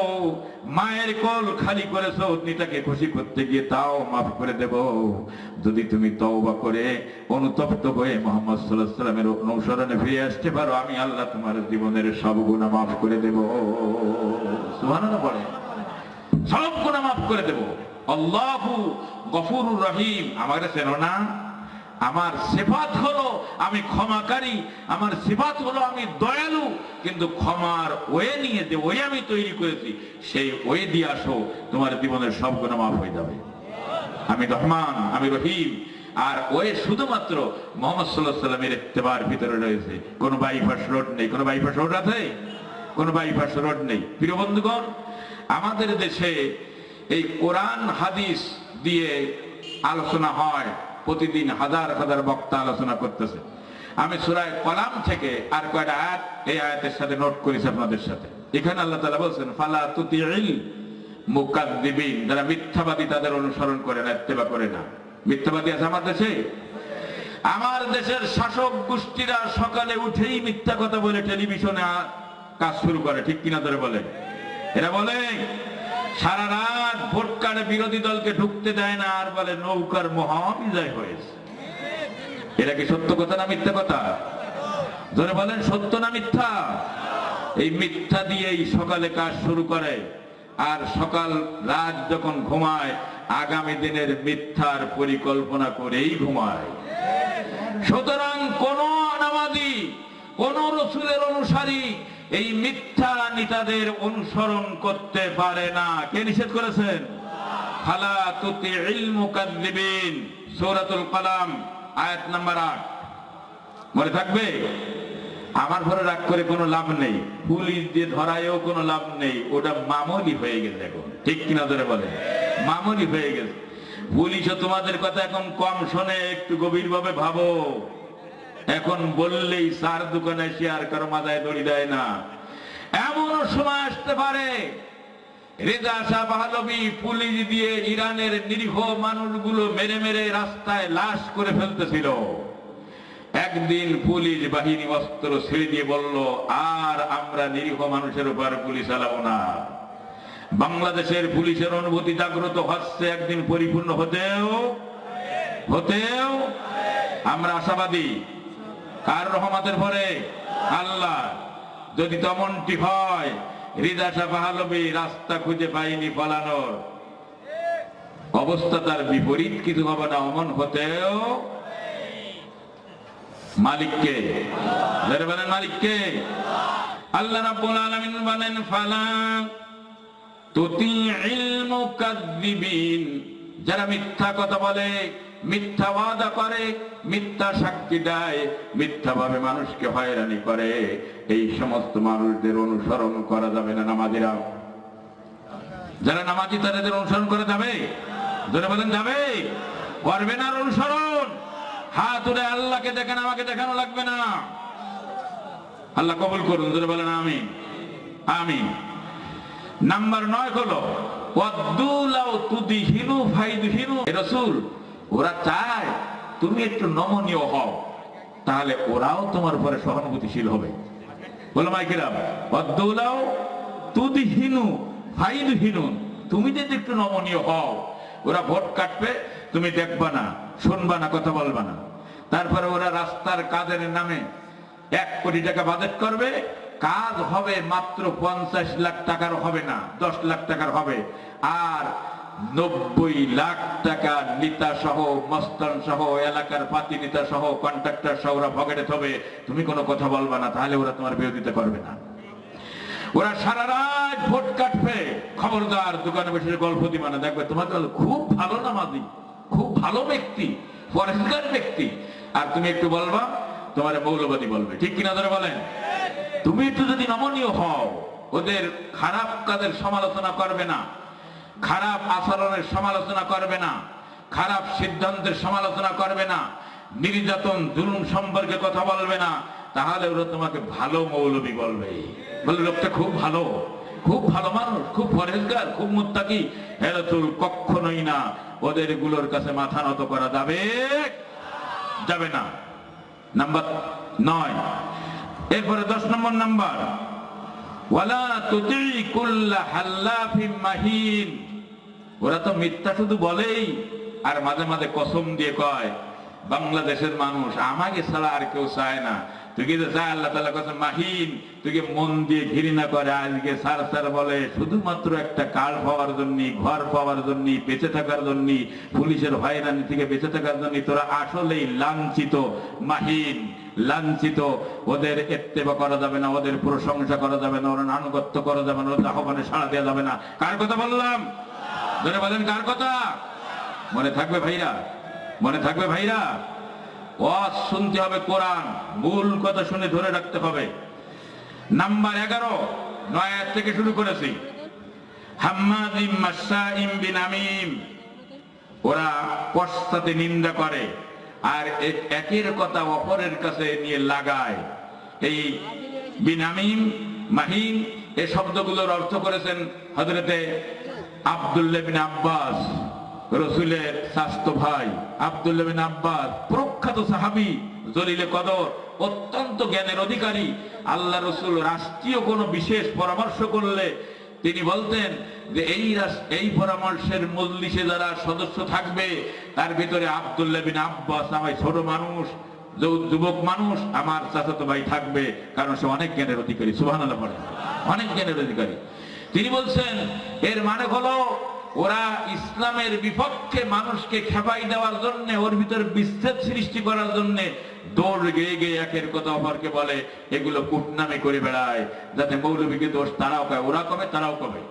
Speaker 1: মায়ের কোল খালি করেছো অগ্নিটাকে খুশি করতে গিয়ে তাও মাফ করে দেব, যদি তুমি তওবা করে অনুতপ্ত হয়ে মুহাম্মদ সাল্লাল্লাহু আলাইহি ওয়াসাল্লামের অনুসরণে ফিরে আসতে পারো, আমি আল্লাহ তোমার জীবনের সব গুনাহ মাফ করে দেব। সুবহানাল্লাহ বলে, সব গুনাহ মাফ করে দেব। আল্লাহু গফুরুর রহিম, আমাকে চেনো না? আমার সিফাত হলো আমি ক্ষমাকারী, আমার সিফাত হলো আমি দয়ালু, কিন্তু ক্ষমার ওয়ে নিয়ে যে ওয়ে আমি তৈরি করেছি সেই ওয়ে দিয়ে আসো, তোমার জীবনের সব গুনাহ মাফ হয়ে যাবে। আমি রহমান, আমি রহিম। আর ওয়ে শুধুমাত্র মুহাম্মদ সাল্লাল্লাহু আলাইহি ওয়াসাল্লামের ইত্তেবার ভিতরে রয়েছে, কোনো বাইপাস রোড নেই। কোনো বাইপাস রোড আছে? কোনো বাইপাস রোড নেই। প্রিয় বন্ধুগণ, আমাদের দেশে এই কোরআন হাদিস দিয়ে আলোচনা হয়, প্রতিদিন হাজার হাজার বক্তা আলোচনা করতেছে। আমি সূরা কলাম থেকে আর কয়টা আয়াত এই আয়াতের সাথে নোট করেছি আপনাদের সাথে। এখানে আল্লাহ তাআলা বলেন, ফালা তুতিইল মুকাদ্দিবিন, যারা মিথ্যাবাদী তাদের অনুসরণ করে না, ইত্তেবা করে না। মিথ্যাবাদী আছে আমার দেশে? আমার দেশের শাসক গোষ্ঠীরা সকালে উঠেই মিথ্যা কথা বলে টেলিভিশনে কাজ শুরু করে, ঠিক কিনা ধরে বলে? এরা বলে সারা রাত ভোট কার্ডে বিরোধী দলকে ঢুকতে দেয় না, আর বলে নৌকার মহাবিজয় হয়েছে। এটা কি সত্য কথা না মিথ্যা কথা? ধরে বলেন, সত্য না মিথ্যা? এই মিথ্যা দিয়েই সকালে কাজ শুরু করে, আর সকাল রাত যখন ঘুমায় আগামী দিনের মিথ্যার পরিকল্পনা করেই ঘুমায়। সুতরাং কোন নামাজি, কোন রাসূলের অনুসারী এই মিথ্যা নেতাদের অনুসরণ করতে পারে না। কে নিষেধ করেছেন? ফালা তুতিইল মুকাদ্দিবিন, সূরাতুল কলাম আয়াত নাম্বার 8। মনে থাকবে? আমার ঘরে রাগ করে কোনো লাভ নেই, পুলিশ দিয়ে ধরায়ও কোনো লাভ নেই, ওটা মামুলি হয়ে গেছে এখন, ঠিক কিনা ধরে বলে? মামুলি হয়ে গেছে। পুলিশও তোমাদের কথা এখন কম শোনে, একটু গভীরভাবে ভাবো। এখন বললেই সার দোকানে এসে আর কারো মাথায় দড়ি দেয় না। এমনও সময় আসতে পারে রেজা শাহ পাহলভী পুলিশ দিয়ে ইরানের নিরীহ মানুষগুলো মেরে মেরে রাস্তায় লাশ করে ফেলতেছিল। একদিন পুলিশ বাহিনী অস্ত্র ছেড়ে দিয়ে বলল, আর আমরা নিরীহ মানুষের উপর গুলি চালাবো না। বাংলাদেশের পুলিশের অনুভূতি জাগ্রত হচ্ছে, একদিন পরিপূর্ণ হতেও আমরা আশাবাদী। কার রহমতের পরে? আল্লাহ। যদি তেমনটি হয়, রিজা শাহ পাহলভী রাস্তা খুঁজে পাইনি পালানোর, অবস্থা তার বিপরীত কিছু হবে না। অমন হতেও মালিককে বলেন, মালিককে আল্লাহ রাব্বুল আলামিন বলেন, ফালা তুতিইল মুকাদ্দিবিন, যারা মিথ্যা কথা বলে মিথ্যা ওয়াদা করে, মিথ্যা সাক্ষী দেয়, মিথ্যাভাবে মানুষকে হয়রানি করে, এই সমস্ত মানুষদের অনুসরণ করা যাবে না। নামাজিরা, যারা নামাজি তাদের অনুসরণ করা যাবে? যারা বলেন যাবে, করবে না অনুসরণ? হাত উঠে আল্লাহকে দেখেন, আমাকে দেখানো লাগবে না। আল্লাহ কবুল করুন, যারা বলেন আমিন আমিন। নাম্বার 9 হলো ওয়াদুলাউ তুদিহিনু ফাইদহিনু। রাসূল, ওরা চায় তুমি একটু নমনীয় হও, তাহলে ওরাও তোমার উপরে সহানুভূতিশীল হবে। বলো মাইকেরাম, ওয়াদুলাউ তুদিহিনু ফাইদহিনু, তুমি যদি একটু নমনীয় হও, ওরা ভোট কাটবে, তুমি দেখবা না, শুনবা না, কথা বলবা না। তারপরে ওরা রাস্তার কাজের নামে 1 কোটি টাকা বাজেট করবে, কাজ হবে মাত্র 50 লাখ টাকার হবে না, 10 লাখ টাকার হবে, আর 90 লাখ টাকা নেতা সহ, মস্তান সহ, এলাকার পাতি নেতা সহ, কন্ট্রাক্টর সহ ওরা পকেটে থবে, তুমি কোনো কথা বলবা না, তাহলে ওরা তোমার বিরোধিতা করবে না। ওরা সারা রাত ভোট কাটবে, খবরদার দোকানে বসে গল্প দিবা না, দেখবে তোমার খুব ভালো নামাজি, খুব ভালো ব্যক্তি, পরেশগার ব্যক্তি, আর তুমি একটু বলবা তোমার মৌলবাদী বলবে। ঠিক কিনা ধরে বলেন? তুমি একটু যদি নমনীয় হও, ওদের খারাপ কাজের সমালোচনা করবে না, খারাপ আচরণের সমালোচনা করবে না, খারাপ সিদ্ধান্তের সমালোচনা করবে না, নির্যাতন জুলুম সম্পর্কে কথা বলবে না, তাহলে ওরা তোমাকে ভালো মৌলবী বলবে। বলে লোকটা খুব ভালো, খুব ভালো মানুষ, খুব পরেশগার, খুব মুত্তাকি। হে রাসূল, কখনোই না, ওদের গুলোর কাছে মাথা নত করা যাবে না। নাম্বার 9। এরপরে 10 নম্বর নাম্বার, ওয়ালা তুতি কুল্লা হাল্লাফিম মাহিন। ওরা তো মিথ্যা শুধু বলেই, আর মাঝে মাঝে কসম দিয়ে কয় বাংলাদেশের মানুষ আমাকে ছাড়া আর কেউ চায় না। তুই কি চায়? আল্লাহ তাআলা কসম মাহিন, তুই মন দিয়ে ঘৃণা করে আজকে সার সার বলে শুধুমাত্র একটা কার্ড পাওয়ার জন্য, ঘর পাওয়ার জন্য, বেঁচে থাকার জন্য, পুলিশের হয়রানি থেকে বেঁচে থাকার জন্য তোরা আসলেই লাঞ্ছিত, মাহিন, লাঞ্ছিত। ওদের ইত্তেবা করা যাবে না, ওদের প্রশংসা করা যাবে না, ওরা আনুগত্য করা যাবে না, ওদের আহ্বানে সাড়া দেওয়া যাবে না। কার কথা বললাম? ধরে বলেন কার কথা? মনে থাকবে ভাইরা, মনে থাকবে ভাইরা। ওয়াজ শুনতে হবে, কোরআন মূল কথা শুনে ধরে রাখতে হবে। নাম্বার 11, 9 আয়াত থেকে শুরু করেছি। হাম্মাদিম মাশাইম বিনামিম, ওরা পশ্চাতে নিন্দা করে আর একের কথা অপরের কাছে নিয়ে লাগায়। এই বিনামিম, মাহিন, এই শব্দগুলোর অর্থ করেছেন হযরতে আব্দুল্লাহ বিন আব্বাস, রাসূলের চাচতো ভাই আব্দুল্লাহ বিন আব্বাস, প্রখ্যাত সাহাবী, জলিলে কদর, অত্যন্ত জ্ঞানের অধিকারী। আল্লাহ রাসূল রাষ্ট্রীয় কোনো বিশেষ পরামর্শ করলে তিনি বলতেন যে এই পরামর্শের মজলিসে যারা সদস্য থাকবে তার ভিতরে আব্দুল্লাহ বিন আব্বাস, আমার ছোট মানুষ, যুবক মানুষ, আমার চাচাতো ভাই থাকবে, কারণ সে অনেক জ্ঞানের অধিকারী। সুবহানাল্লাহ পড়েন, অনেক জ্ঞানের অধিকারী। তিনি বলছেন এর মানে হলো ওরা ইসলামের বিপক্ষে মানুষকে খেপাই দেওয়ার জন্য, ওর ভিতরে বিচ্ছেদ সৃষ্টি করার জন্য দৌড় গেয়ে গিয়ে একের কথা অপরকে বলে, এগুলো কুটনামি করে বেড়ায়, যাতে মৌলবীকে দোষ তারাও কয়, ওরা কবে তারাও কবে,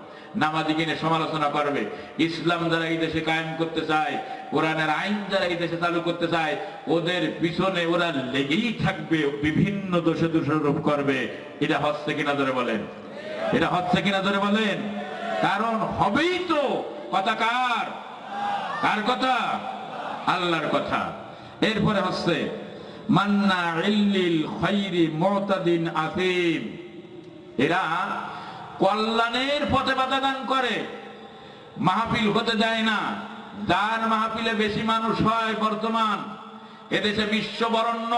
Speaker 1: নামাজি কিনে সমালোচনা করবে। ইসলাম যারা এই দেশে কায়েম করতে চায়, কোরআনের আইন যারা এই দেশে চালু করতে চায়, ওদের পিছনে ওরা লেগেই থাকবে, বিভিন্ন দোষে দোষারোপ করবে। এটা হচ্ছে কিনা ধরে বলেন? এটা হচ্ছে কিনা ধরে বলেন? কারণ হবেই তো। কথা কার? কার কথা? আল্লাহর কথা। এরপরে হচ্ছে মান্না ইল্লিল খাইরি মুতাদিন আফিম, এরা কল্যাণের পথে বাধা দান করে, মাহফিল হতে যায় না। যার মাহফিলে বেশি মানুষ হয়, বর্তমান এদেশে বিশ্ববরণ্য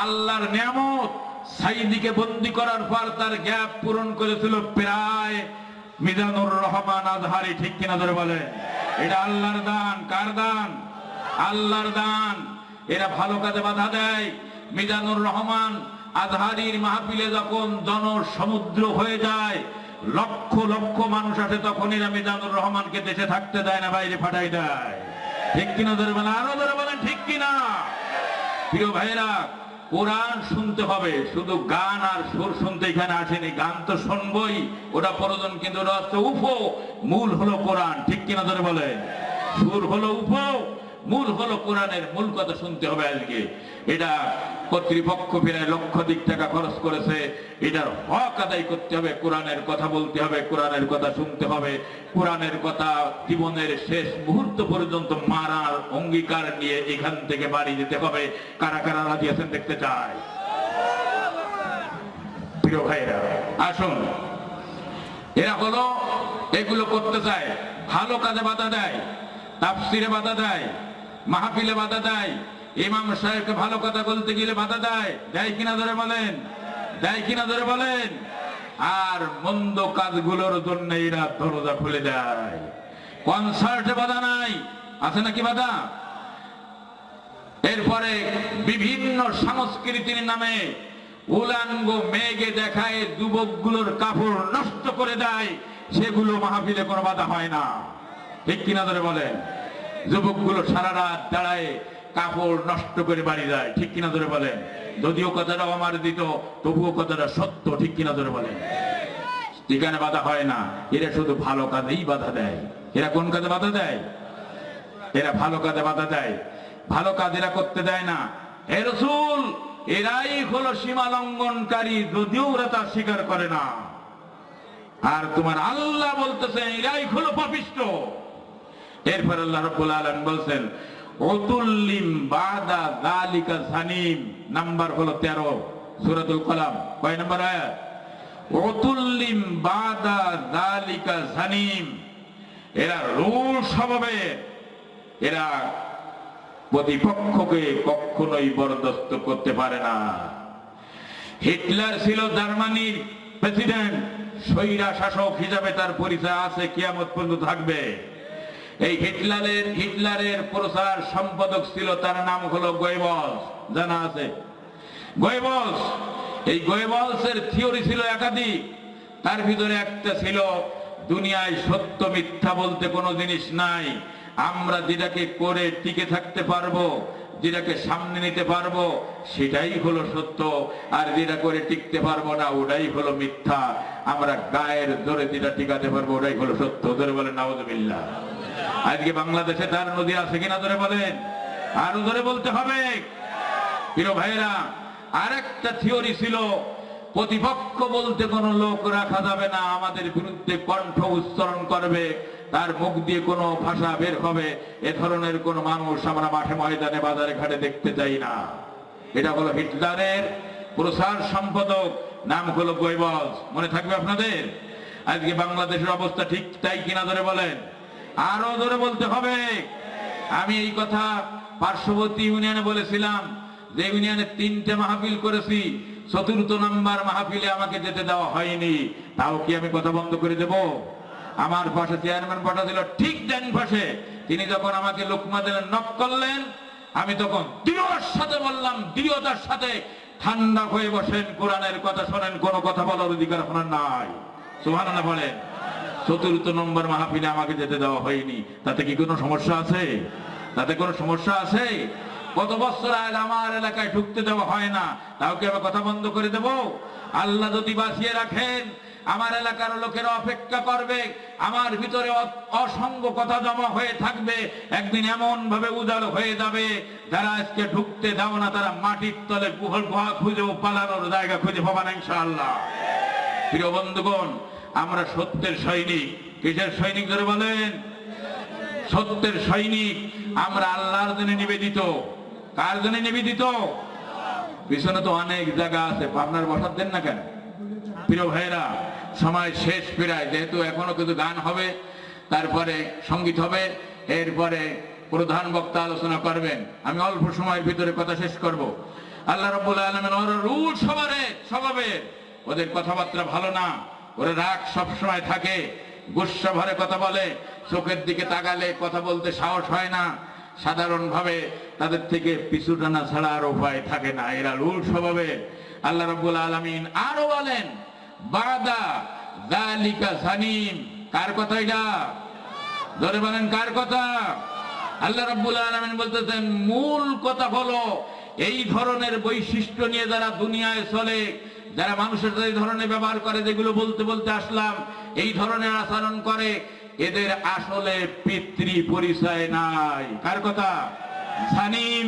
Speaker 1: আল্লাহর নিয়ামত, সাইদিকে বন্দী করার পর তার গ্যাপ পূরণ করেছিল প্রায় মিজানুর রহমান আজহারি। ঠিক কিনা ধরে বলে? এটা আল্লাহর দান। কার দান? আল্লাহর দান। এরা ভালো কাজে বাধা দেয়। মিজানুর রহমান আজহারির মাহফিলে যখন জনসমুদ্র হয়ে যায়, লক্ষ লক্ষ মানুষ আসে, তখন এরা মিজানুর রহমানকে দেশে থাকতে দেয় না, বাইরে ফাটাই দেয়। ঠিক কিনা ধরে বলেন? আরো ধরে বলেন ঠিক কিনা? প্রিয় ভাইরা, কোরআন শুনতে হবে, শুধু গান আর সুর শুনতে এখানে আসেনি। গান তো শুনবই, ওটা প্রয়োজন, কিন্তু ওটা হচ্ছে উফো, মূল হলো কোরআন। ঠিক কিনা ধরে বলে? সুর হলো উফো, মূল হলো কোরআনের মূল কথা শুনতে হবে। আজকে এটা কর্তৃপক্ষ প্রায় লক্ষাধিক টাকা খরচ করেছে, এটার হক আদায় করতে হবে, কোরআনের কথা বলতে হবে, কোরআনের কথা শুনতে হবে, কোরআনের কথা জীবনের শেষ মুহূর্ত পর্যন্ত মারার অঙ্গীকার নিয়ে এখান থেকে বাড়ি যেতে হবে। কারা কারা রাজি আছেন দেখতে চাই? প্রিয় ভাইরা আসুন, এরা হলো এগুলো করতে চায়, ভালো কাজে বাধা দেয়, তাফসিরে বাধা দেয়, মাহফিলে বাধা দেয়, ইমাম সাহেবকে ভালো কথা বলতে গেলে বাধা দেয়, দেয় কিনা ধরে বলেন? দেয় কিনা ধরে বলেন? আর মন্দ কাজগুলোর জন্য এরা দরজা খুলে দেয়। কনসার্টে বাধা নাই, আছে নাকি বাধা? এরপরে বিভিন্ন সংস্কৃতির নামে উলাঙ্গ মেঘে দেখায় যুবকগুলোর কাপড় নষ্ট করে দেয়, সেগুলো মাহফিলে কোনো বাধা হয় না, ঠিক কিনা ধরে বলেন? যুবকগুলো সারা রাত দাঁড়ায় কাপড় নষ্ট করে বাড়ি যায়, ঠিক কিনা ধরে বলেন? যদিও কথাটা আমার দিত, তবুও কথাটা সত্য, ঠিক কিনা ধরে বলেন? ঠিকানে বাধা হয় না, এরা শুধু ভালো কাজেই বাধা দেয়। এরা কোন কাজে বাধা দেয়? এরা ভালো কাজে বাধা দেয়, ভালো কাজ এরা করতে দেয় না। হে রাসূল, এরাই হলো সীমা লঙ্ঘনকারী, যদিও ওরা তা স্বীকার করে না। আর তোমার আল্লাহ বলতেছেন এরাই হলো পাপিষ্ঠ। এরপর আল্লাহ রাব্বুল আলামিন বলছেন উতুল্লিম বাদা যালিকা জানিম, নাম্বার হলো 13 সূরাতুল কলাম। কয় নাম্বার আয়াত? উতুল্লিম বাদা যালিকা জানিম। এরা রূঢ় স্বভাবের, এরা প্রতিপক্ষকে কখনোই বরদাস্ত করতে পারে না। হিটলার ছিল জার্মানির প্রেসিডেন্ট, স্বৈরা শাসক হিসাবে তার পরিচয় আছে, কিয়ামত পর্যন্ত থাকবে। এই হিটলারের প্রচার সম্পাদক ছিল, তার নাম হলো গোয়েবলস, জানা আছে? গোয়েবলস, এই গোয়েবলসের থিওরি ছিল একাধিক, তার ভিতরে একটা ছিল দুনিয়ায় সত্য মিথ্যা বলতে কোনো জিনিস নাই, আমরা যেটাকে করে টিকে থাকতে পারবো, যেটাকে সামনে নিতে পারবো সেটাই হলো সত্য, আর যেটা করে টিকতে পারবো না ওটাই হলো মিথ্যা। আমরা গায়ের জোরে যেটা টিকাতে পারবো ওটাই হলো সত্য। ধরে বলেন নাউযুবিল্লাহ। আজকে বাংলাদেশে তার নদী আছে কিনা ধরে বলেন? আরো ধরে বলতে হবে। প্রিয় ভাইরা, আরেকটা থিওরি ছিল প্রতিপক্ষ বলতে কোনো লোক রাখা যাবে না, আমাদের বিরুদ্ধে কণ্ঠ উচ্চারণ করবে, তার মুখ দিয়ে কোনো ভাষা বের হবে, এ ধরনের কোন মানুষ আমরা মাঠে ময়দানে বাজারে ঘাটে দেখতে চাই না। এটা হলো হিটলারের প্রচার সম্পাদক, নাম হলো গোয়েবলস। মনে থাকবে আপনাদের? আজকে বাংলাদেশের অবস্থা ঠিক তাই কিনা ধরে বলেন? আরো ধরে বলতে হবে। আমি এই কথা পার্শ্ববর্তী ইউনিয়নে বলেছিলাম যে ইউনিয়নে 3টে মাহফিল করেছি, 4র্থ নাম্বার মাহফিলে আমাকে যেতে দেওয়া হয়নি। তাও কি আমি কথা বন্ধ করে দেব? আমার পাশে চেয়ারম্যান বসা ছিল, ঠিক ডান পাশে। তিনি যখন আমাকে লোকমা দিলেন, নক করলেন, আমি তখন দৃঢ়তার সাথে বললাম, দৃঢ়তার সাথে, ঠান্ডা হয়ে বসেন, কোরআনের কথা শোনেন, কোনো কথা বলার অধিকার আপনার নাই। সুবহানাল্লাহ বলেন। 4র্থ নম্বর মাহফিলে আমাকে যেতে দেওয়া হয়নি, তাতে কি কোনো সমস্যা আছে? তাতে কোনো সমস্যা আছে? কত বছর আগে আমার এলাকায় ঢুকতে দেওয়া হয় না, তাও কি আমি কথা বন্ধ করে দেব? আল্লাহ যদি বাঁচিয়ে রাখেন, আমার এলাকার লোকেরা অপেক্ষা করবে, আমার ভিতরে অসংখ্য কথা জমা হয়ে থাকবে, একদিন এমন ভাবে উজাড় হয়ে যাবে, যারা আজকে ঢুকতে দাও না তারা মাটির তলে গুহা খুঁজে পালানোর জায়গা খুঁজে পাবে না ইনশাআল্লাহ। প্রিয় বন্ধুগণ, আমরা সত্যের সৈনিক। কিসের সৈনিক ধরে বলেন? সত্যের সৈনিক। আমরা আল্লাহর জন্য নিবেদিত। কার জন্য নিবেদিত? পিছনে তো অনেক জায়গা আছে, আপনার বসার দেন না কেন? প্রিয় ভাইরা, সময় শেষ প্রায়, যেহেতু এখনো কিছু গান হবে, তারপরে সঙ্গীত হবে, এরপরে প্রধান বক্তা আলোচনা করবেন। আমি অল্প সময়ের ভিতরে কথা শেষ করব। আল্লাহ রাব্বুল আলামিন ওরা রূঢ় স্বভাবের, ওদের কথাবার্তা ভালো না, ওরা রাগ সবসময় থাকে, গুসা ভরে কথা বলে, চোখের দিকে তাকালে কথা বলতে সাহস হয় না, সাধারণভাবে তাদের থেকে পিছু টানা ছাড়া আর উপায় থাকে না, এরা রূঢ় স্বভাবের। আল্লাহ রাব্বুল আলামিন আরো বলেন বাদা যালিকা জানিম। কার কথা এটা? ধরে বলেন কার কথা? আল্লাহ রাব্বুল আলামিন বলতেছেন মূল কথা হলো এই ধরনের বৈশিষ্ট্য নিয়ে যারা দুনিয়ায় চলে, যারা মানুষের এই ধরনের ব্যবহার করে, যেগুলো বলতে বলতে আসলাম, এই ধরনের আচরণ করে, এদের আসলে পিতৃ পরিচয় নাই। কার কথা? জানিম।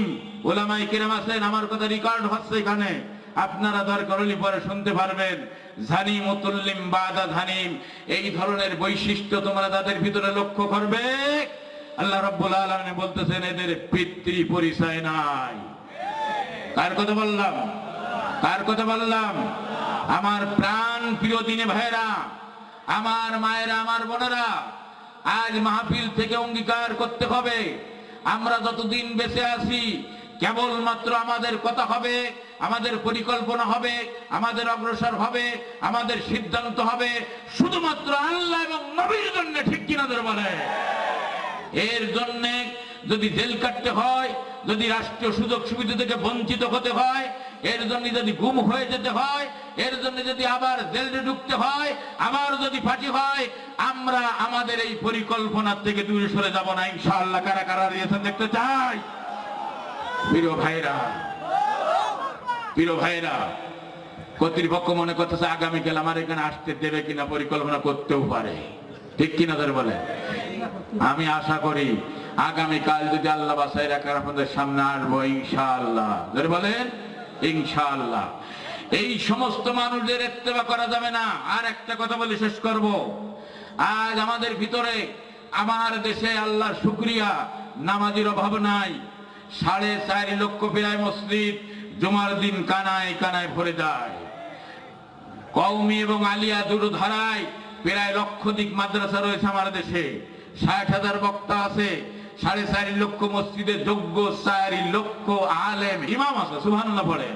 Speaker 1: ওলামায়ে কেরাম আছেন, আমার কথা রেকর্ড হচ্ছে এখানে, আপনারা দরকার হলে পরে শুনতে পারবেন। জানিম মুতুল্লিম বাদা জানিম, এই ধরনের বৈশিষ্ট্য তোমরা তাদের ভিতরে লক্ষ্য করবে। আল্লাহ রাব্বুল আলামিন বলতেছেন এদের পিতৃ পরিচয় নাই। কার কথা বললাম? কার কথা বললাম? আমার প্রাণ প্রিয় দিনী ভাইরা, আমার মায়েরা, আমার বোনেরা, আজ মাহফিল থেকে অঙ্গীকার করতে হবে, আমরা যতদিন বেঁচে আছি কেবলমাত্র আমাদের কথা হবে, আমাদের পরিকল্পনা হবে, আমাদের অগ্রসর হবে, আমাদের সিদ্ধান্ত হবে শুধুমাত্র আল্লাহ এবং নবীর জন্য। ঠিক কিনা ধরে বলে? এর জন্য যদি জেল কাটতে হয়, যদি রাষ্ট্রীয় সুযোগ সুবিধা থেকে বঞ্চিত হতে হয়, এর জন্য যদি গুম হয়ে যেতে হয়, এর জন্য যদি আবার জেলে ঢুকতে হয়, আবার যদি ফাঁসি হয়, আমরা আমাদের এই পরিকল্পনার থেকে দূরে সরে যাব না ইনশাআল্লাহ। কারা কারা দিয়েছেন দেখতে চাই? প্রিয় ভাইরা, প্রিয় ভাইরা, কর্তৃপক্ষ মনে করতেছে আগামীকাল আমার এখানে আসতে দেবে কিনা পরিকল্পনা করতেও পারে। ঠিক কিনা ধরে বলে? আমি আশা করি আগামীকাল যদি আল্লাহ বাসায় রাখার আপনাদের সামনে আসবো ইনশাআল্লাহ। ধরে বলেন ইনশাআল্লাহ। এই সমস্ত মানুষদের ইত্তেবা করা যাবে না। আর একটা কথা বলে শেষ করব। আজ আমাদের ভিতরে, আমার দেশে আল্লাহর শুকরিয়া, নামাজের অভাব নাই। 4.5 লক্ষ প্রায় মসজিদ জুমার দিন কানায় কানায় ভরে যায়। কওমি এবং আলিয়া দুটো ধারায় প্রায় লক্ষাধিক মাদ্রাসা রয়েছে আমার দেশে। 60,000 বক্তা আছে। 4.5 লক্ষ মসজিদে যোগ্য 4 লক্ষ আলেম ইমাম আছে, সুবহানাল্লাহ পড়ে।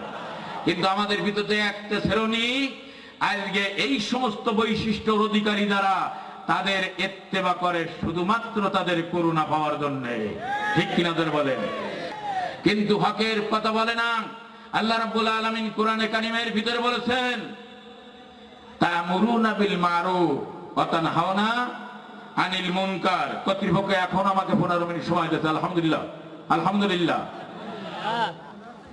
Speaker 1: কিন্তু আমাদের ভিতরে একটা শ্রেণী আজকে এই সমস্ত বৈশিষ্ট্যের অধিকারী যারা, তাদের ইত্তেবা করে শুধুমাত্র তাদের করুণা পাওয়ার জন্য। ঠিক কিনা ধরে বলেন? কিন্তু হকের কথা বলে না। আল্লাহ রাব্বুল আলামিন কোরআনে কারিমের ভিতরে বলেছেন, তা'মুরুনা বিল মারুফ ওয়া তানহাউনা আনিল মুনকার। কর্তৃপক্ষ এখন আমাকে 15 মিনিট সময় দিয়েছে, আলহামদুলিল্লাহ, আলহামদুলিল্লাহ।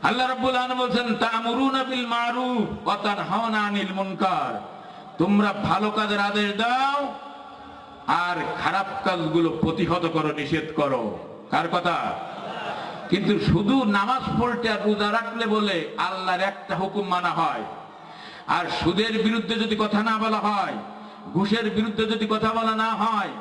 Speaker 1: আল্লাহ রাব্বুল আলামিন বলেছেন, তা'মুরুনা বিল মারুফ ওয়া তানহাউনা আনিল মুনকার। তোমরা ভালো কাজের আদেশ দাও আর খারাপ কাজগুলো প্রতিহত করো, নিষেধ করো। কার কথা? কিন্তু শুধু নামাজ পড়তে আর রোজা রাখলে বলে আল্লাহর একটা হুকুম মানা হয়, আর সুদের বিরুদ্ধে যদি কথা না বলা হয়, ঘুষের বিরুদ্ধে যদি কথা বলা না হয়,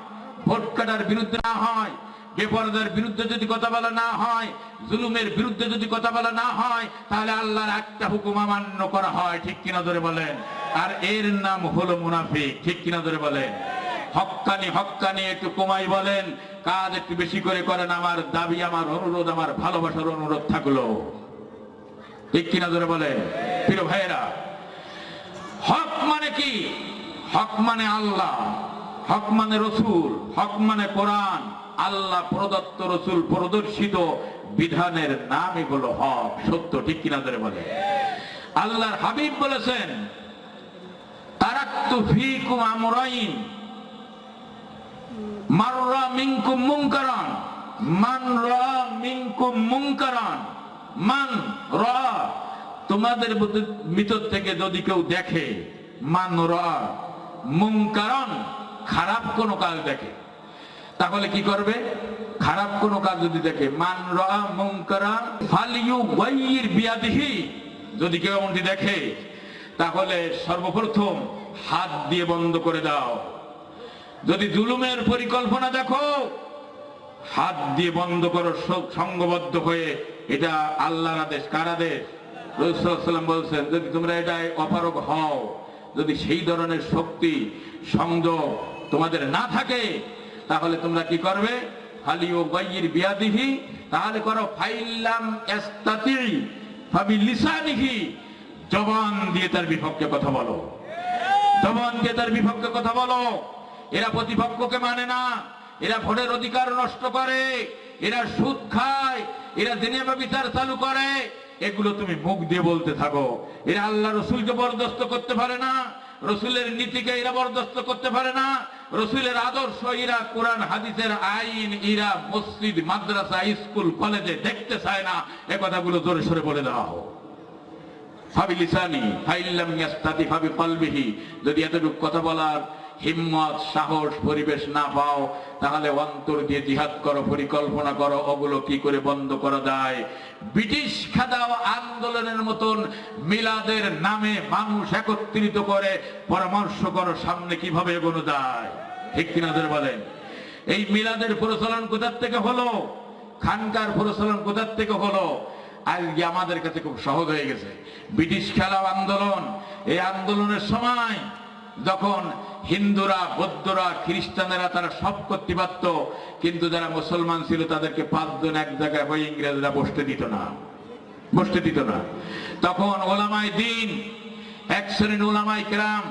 Speaker 1: ভোট কাটার বিরুদ্ধে না হয়, বেপরদার বিরুদ্ধে যদি কথা বলা না হয়, জুলুমের বিরুদ্ধে যদি কথা বলা না হয়, তাহলে আল্লাহর একটা হুকুম অমান্য করা হয়। ঠিক কিনা ধরে বলেন? আর এর নাম হলো মুনাফিক। ঠিক কিনা ধরে বলেন? হক্কানি হক্কানি একটু কমাই বলেন, কাজ একটু বেশি করে করেন। আমার দাবি, আমার অনুরোধ, আমার ভালোবাসার অনুরোধ থাকলো। ঠিক কিনা ধরে বলেন? প্রিয় ভাইয়েরা, হক মানে কি? হক মানে আল্লাহ, হক মানে রসুল, হক মানে কোরআন। আল্লাহ প্রদত্ত, রসুল প্রদর্শিত বিধানের নামই হলো হক, সত্য। ঠিক কিনা ধরে বলে? আল্লাহর হাবিব বলেছেন, তারাকতু ফীকুম আমরাইন মাররা মিনকুম মুনকারান, মান রা মিনকুম মুনকারান, মান রা, তোমাদের ভিতর থেকে যদি কেউ দেখে, মান রা মুনকারান, খারাপ কোন কাজ দেখে, তাহলে কি করবে? খারাপ কোন কাজ যদি দেখে, মান রা মুনকারান ফালিয়ুগাইয়ির বিয়াদিহি, যদি কেউ এমনটি দেখে তাহলে সর্বপ্রথম হাত দিয়ে বন্ধ করে দাও। যদি জুলুমের পরিকল্পনা দেখো, হাত দিয়ে বন্ধ করো সংঘবদ্ধ হয়ে। এটা আল্লাহর আদেশ। কার আদেশ? রাসূল সাল্লাল্লাহু আলাইহি ওয়াসাল্লাম বলছেন, যদি তোমরা এটাই অপারগ হও, যদি সেই ধরনের শক্তি সংযোগ তোমাদের না থাকে, তাহলে তোমরা কি করবে? ফালিয়ুগাইয়ির বিয়াদিহি, তাহলে করো ফাইল্লাম ইস্তাতি ফাবিলিসানিহি, জবান দিয়ে তার বিপক্ষে কথা বলো, জবান দিয়ে তার বিপক্ষে কথা বলো। এরা প্রতিপক্ষকে মানে না, এরা ভোটের অধিকার নষ্ট করে, এরা সুদ খায়, এরা দিনের বিচার চালু করে। এগুলো তুমি মুখ দিয়ে বলতে থাকো। এরা আল্লাহ রসুলকে বরদাস্ত করতে পারে না, রসুলের নীতিকে এরা বরদাস্ত করতে পারে না, রসুলের আদর্শ এরা, কোরআন হাদিসের আইন এরা মসজিদ, মাদ্রাসা, স্কুল, কলেজে দেখতে চায় না। এ কথাগুলো জোরে সরে বলে দেওয়া হোক। ফাবিলিসানি ফাইল্লাম ইয়াস্তাতি ফাবিকলবিহি, যদি এতটুকু কথা বলার হিম্মত সাহস পরিবেশ না পাও, তাহলে অন্তর দিয়ে জিহাদ করো, পরিকল্পনা করো ওগুলো কি করে বন্ধ করা যায়। ব্রিটিশ খেদাও আন্দোলনের মতন মিলাদের নামে মানুষ একত্রিত করে পরামর্শ করো সামনে কিভাবে এগোনো যায়, ঠিক কিনা ধরে বলেন। এই মিলাদের প্রচলন কোথার থেকে হলো, খানকার প্রচলন কোথার থেকে হলো, আজকে আমাদের কাছে খুব সহজ হয়ে গেছে। ব্রিটিশ খেলাও আন্দোলন, এই আন্দোলনের সময় যখন হিন্দুরা, বৌদ্ধরা, খ্রিস্টানেরা তারা সব করতে পারত, কিন্তু যারা মুসলমান ছিল তাদেরকে 5 জন এক জায়গায় হয়ে ইংরেজরা বসতে দিত না। তখন ওলামায়ে দ্বীন, এক শ্রেণীর ওলামায়ে কেরাম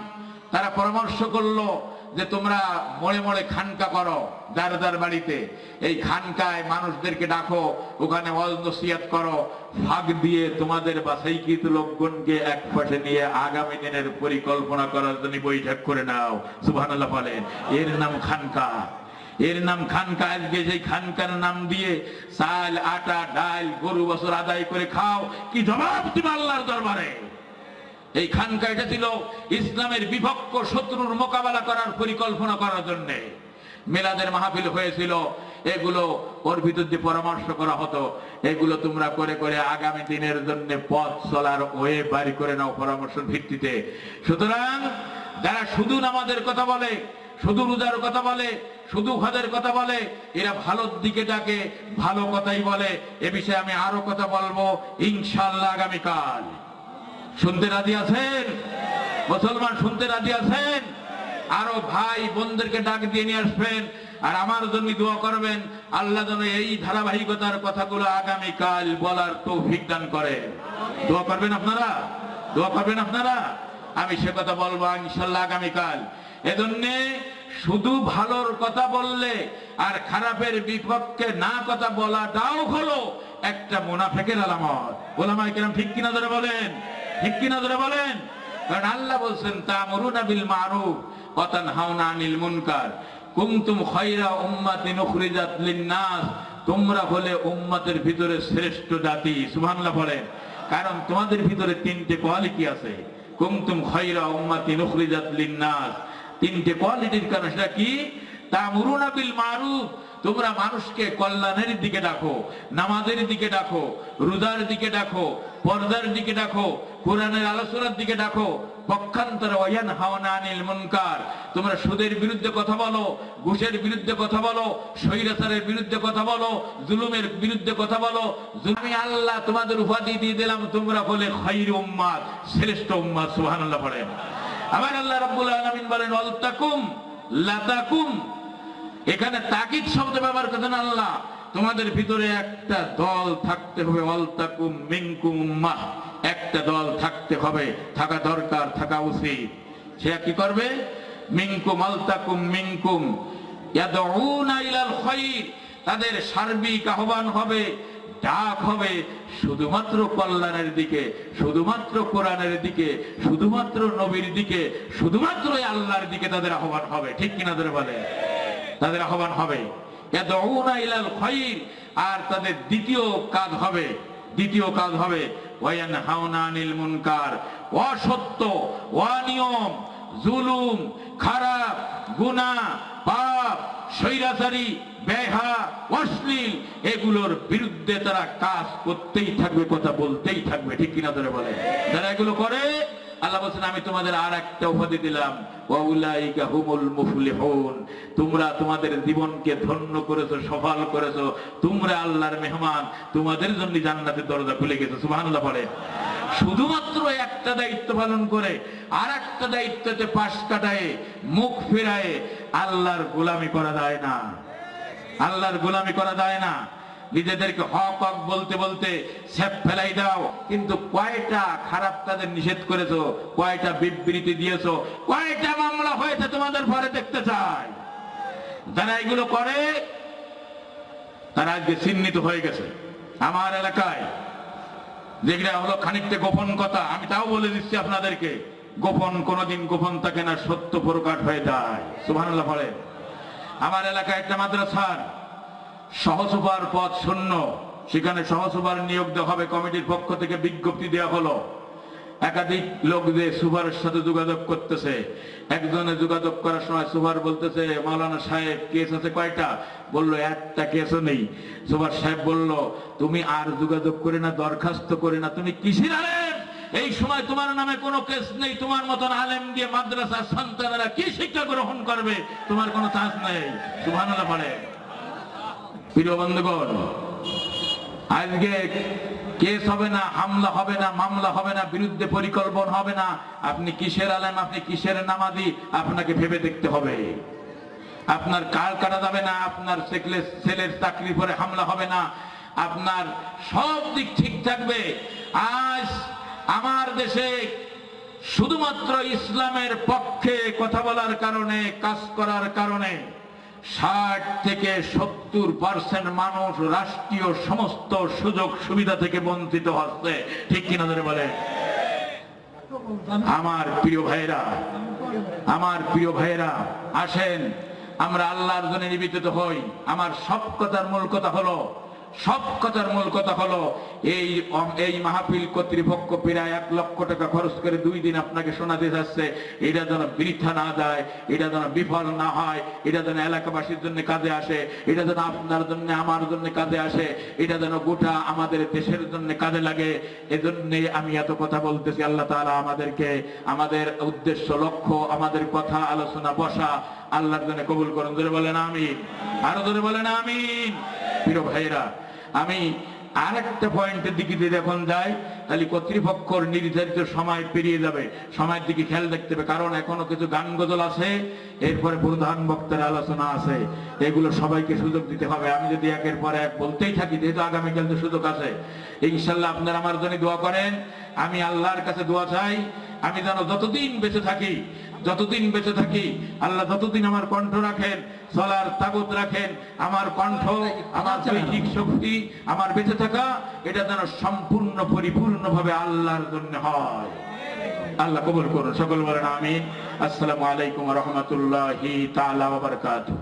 Speaker 1: তারা পরামর্শ করলো যে তোমরা মোড়ে মোড়ে খানকা করো, যার যার বাড়িতে এই খানকায় মানুষদেরকে ডাকো, ওখানে ওয়াজ নসিহত করো, ভাগ দিয়ে তোমাদের বাছাইকৃত লোকগণকে এক পাশে নিয়ে আগামী দিনের পরিকল্পনা করার জন্য বৈঠক করে নাও। সুবহানাল্লাহ বলেন। এর নাম খানকা, এর নাম খানকা। আজকে সেই খানকার নাম দিয়ে চাল, আটা, ডাল, গরু বছর আদায় করে খাও, কি জবাব দিবে আল্লাহর দরবারে? এই খানকা এটা ছিল ইসলামের বিভক্ত শত্রুর মোকাবেলা করার পরিকল্পনা করার জন্য মিলাদের মাহফিল হয়েছিল। এগুলো ওর ভিতর দিয়ে পরামর্শ করা হতো, এগুলো তোমরা করে করে আগামী দিনের জন্য পথ চলার ওয়ে বাড়ি করে নাও পরামর্শের ভিত্তিতে। সুতরাং যারা শুধু নামাজের কথা বলে, শুধু রোজার কথা বলে, শুধু হজের কথা বলে, এরা ভালোর দিকে ডাকে, ভালো কথাই বলে। এ বিষয়ে আমি আরো কথা বলবো ইনশাআল্লাহ আগামীকাল। শুনতে রাজি আছেন? মুসলমান শুনতে রাজি আছেন? আরো ভাই বোনদেরকে ডাক দিয়ে নিয়ে আসবেন, আর আমার জন্য দোয়া করবেন আল্লাহ যেন এই ধারাবাহিকতার কথাগুলো আগামীকাল বলার তৌফিক দান করে। দোয়া করবেন আপনারা, দোয়া করবেন আপনারা। আমি সে কথা বলবো ইনশাআল্লাহ আগামীকাল। এজন্য শুধু ভালোর কথা বললে আর খারাপের বিপক্ষে না কথা বলাটাও হলো একটা মুনাফিকের আলামত। ওলামায়ে কেরাম ঠিক কিনা ধরে বলেন, ঠিক কিনা ধরে বলেন। কারণ আল্লাহ বলছেন তা'মুরুনা বিল মারুফ ওয়া তানহাউনা আনিল মুনকার কুনতুম খায়রা উম্মাতিন উখরিজাত লিন-নাস, তোমরা হলে উম্মতের ভিতরে শ্রেষ্ঠ জাতি। সুবহানাল্লাহ বলেন। কারণ তোমাদের ভিতরে 3টে কোয়ালিটি আছে। কুনতুম খায়রা উম্মাতিন উখরিজাত লিন-নাস, 3টে কোয়ালিটির কারণ। সেটা কি? তা'মুরুনা বিল মারুফ, তোমরা মানুষকে কল্যাণের দিকে ডাকো, নামাজের দিকে ডাকো, রোজার দিকে ডাকো, পর্দার দিকে ডাকো, কোরআনের আলোচনার দিকে ডাকো। পক্ষান্তরে ওয়ায়ানহাউনা আনিল মুনকার, তোমরা সুদের বিরুদ্ধে কথা বলো, ঘুষের বিরুদ্ধে কথা বলো, স্বৈরাচারের বিরুদ্ধে কথা বলো, জুলুমের বিরুদ্ধে কথা বলো। আমি আল্লাহ তোমাদের উপাধি দিয়ে দিলাম, তোমরা বলে খায়রু উম্মাত, শ্রেষ্ঠ উম্মাত। সুবহানাল্লাহ বলেন। আবার আল্লাহ রাব্বুল আলামিন বলেন ওয়ালতাকুম লাতাকুম, এখানে তাকিদ শব্দ ব্যবহার করেছেন আল্লাহ, তোমাদের ভিতরে একটা দল থাকতে হবে। ওয়ালতাকুম মিনকুম উম্মাহ, একটা দল থাকতে হবে, থাকা দরকার, থাকা উচিত। সে কি করবে? মিনকুম ওয়ালতাকুম মিনকুম ইয়াদউনা ইলাল খায়র, তাদের সার্বিক আহ্বান হবে, ডাক হবে শুধুমাত্র কল্যাণের দিকে, শুধুমাত্র কোরআনের দিকে, শুধুমাত্র নবীর দিকে, শুধুমাত্র আল্লাহর দিকে তাদের আহ্বান হবে। ঠিক কিনা ধরে বলে? তাদের আহ্বান হবে ইয়াদউনা ইলাল খায়র। আর তাদের দ্বিতীয় কাজ হবে, দ্বিতীয় কাজ হবে ওয়ায়ানহাউনা আনিল মুনকার, অসত্য, অনিয়ম, জুলুম, খারাপ, গুনাহ, পাপ, স্বৈরাচারী, বেহা, অশ্লীল, এগুলোর বিরুদ্ধে তারা কাজ করতেই থাকবে, কথা বলতেই থাকবে। ঠিক কিনা ধরে বলে? যারা এগুলো করে আল্লাহ বলছেন আমি তোমাদের আর একটা উপাধি দিলাম, ওয়াউলাইকা হুমুল মুফলিহুন, তোমরা তোমাদের জীবনকে ধন্য করেছো, সফল করেছো, তোমরা আল্লাহর মেহমান, তোমাদের জন্য জান্নাতের দরজা খুলে গেছে। সুবহানাল্লাহ বলে। শুধুমাত্র একটা দায়িত্ব পালন করে আর একটা দায়িত্বতে পাশ কাটায়, মুখ ফেরায় আল্লাহর গোলামি করা যায় না, আল্লাহর গোলামি করা যায় না। নিজেদেরকে হক হক বলতে বলতে সেফ ফেলাই দাও, কিন্তু কয়টা খারাপ কাজের নিষেধ করেছো, কয়টা বিবৃতি দিয়েছো, কয়টা মামলা হয়েছে তোমাদের পরে দেখতে চাই। যারা এগুলো করে তারা আজকে চিহ্নিত হয়ে গেছে। আমার এলাকায় যেটা হলো খানিকটা গোপন কথা, আমি তাও বলে দিচ্ছি আপনাদেরকে, গোপন কোনোদিন গোপন থাকে না, সত্য প্রকাশ হয়ে যায়। সুবহানাল্লাহ বলে। আমার এলাকায় একটা মাদ্রাসার সহসভার পদ শূন্য, সেখানে সহসভার নিয়োগ দেওয়া হবে, কমিটির পক্ষ থেকে বিজ্ঞপ্তি দেওয়া হলো। একাধিক লোক যে সুপারের সাথে যোগাযোগ করতেছে, একজনে যোগাযোগ করার সময় সুপার বলতেছে, মাওলানা সাহেব কেস আছে কয়টা? বললো একটা কেসও নেই। সুপার সাহেব বলল, তুমি আর যোগাযোগ করে না, দরখাস্ত করে না, তুমি কিসের আলেম? এই সময় তোমার নামে কোনো কেস নেই, তোমার মতন আলেম দিয়ে মাদ্রাসার সন্তানেরা কি শিক্ষা গ্রহণ করবে? তোমার কোনো চান্স নেই। সুবহানাল্লাহ পড়ে। প্রিয় বন্ধুগণ, আজকে কেস হবে না, হামলা হবে না, মামলা হবে না, বিরুদ্ধে পরিকল্পনা হবে না। আপনি কিসের আলেম, আপনি কিসের নামাজি, আপনাকে ভেবে দেখতে হবে। আপনার কাল কাটা যাবে না, আপনার ছেলের চাকরি পরে হামলা হবে না, আপনার সব দিক ঠিক থাকবে। আজ আমার দেশে শুধুমাত্র ইসলামের পক্ষে কথা বলার কারণে, কাজ করার কারণে 60 থেকে 70% মানুষ রাষ্ট্রীয় সমস্ত সুযোগ সুবিধা থেকে বঞ্চিত হচ্ছে। ঠিক কিনা ধরে বলে? আমার প্রিয় ভাইরা, আমার প্রিয় ভাইরা, আসেন আমরা আল্লাহর জন্য নিবেদিত হই। আমার সব কথার মূল কথা হলো এই মাহফিল কর্তৃপক্ষ প্রায় 1 লক্ষ টাকা খরচ করে 2 দিন আপনাকে শোনাতে যাচ্ছে। এটা যেন বৃথা না যায়, এটা যেন বিফল না হয়, এটা যেন এলাকাবাসীর জন্য কাজে আসে, এটা যেন আপনার জন্য, আমার জন্য কাজে আসে, এটা যেন গোটা আমাদের দেশের জন্য কাজে লাগে। এজন্য আমি এত কথা বলতেছি। আল্লাহ তাআলা আমাদেরকে, আমাদের উদ্দেশ্য, লক্ষ্য, আমাদের কথা আলোচনা বসা আল্লাহর জন্য কবুল করুন। জোরে বলেন আমিন, আরো জোরে বলেন আমিন। প্রিয় ভাইরা, আমি আরেকটা পয়েন্টের দিকে যদি এখন যাই, তাহলে কর্তৃপক্ষের নির্ধারিত সময় পেরিয়ে যাবে। সময়ের দিকে খেয়াল রাখতে হবে, কারণ এখনো কিছু গান গজল আছে, এরপরে প্রধান বক্তার আলোচনা আছে, এগুলো সবাইকে সুযোগ দিতে হবে। আমি যদি একের পর এক বলতেই থাকি, যেহেতু আগামীকাল তো সুযোগ আছে, ইনশাল্লাহ আপনারা আমার জন্য দোয়া করেন। আমি আল্লাহর কাছে দোয়া চাই, আমি যেন যতদিন বেঁচে থাকি, আল্লাহ যতদিন আমার কণ্ঠ রাখেন, চলার তাগত রাখেন, আমার কণ্ঠ, আমার দৈহিক শক্তি, আমার বেঁচে থাকা, এটা যেন সম্পূর্ণ পরিপূর্ণভাবে আল্লাহর জন্য হয়। আল্লাহ কবুল করুন। সকল বলেন আমিন। আসসালামু আলাইকুম ওয়া রাহমাতুল্লাহি তাআলা ওয়া বারাকাতুহু।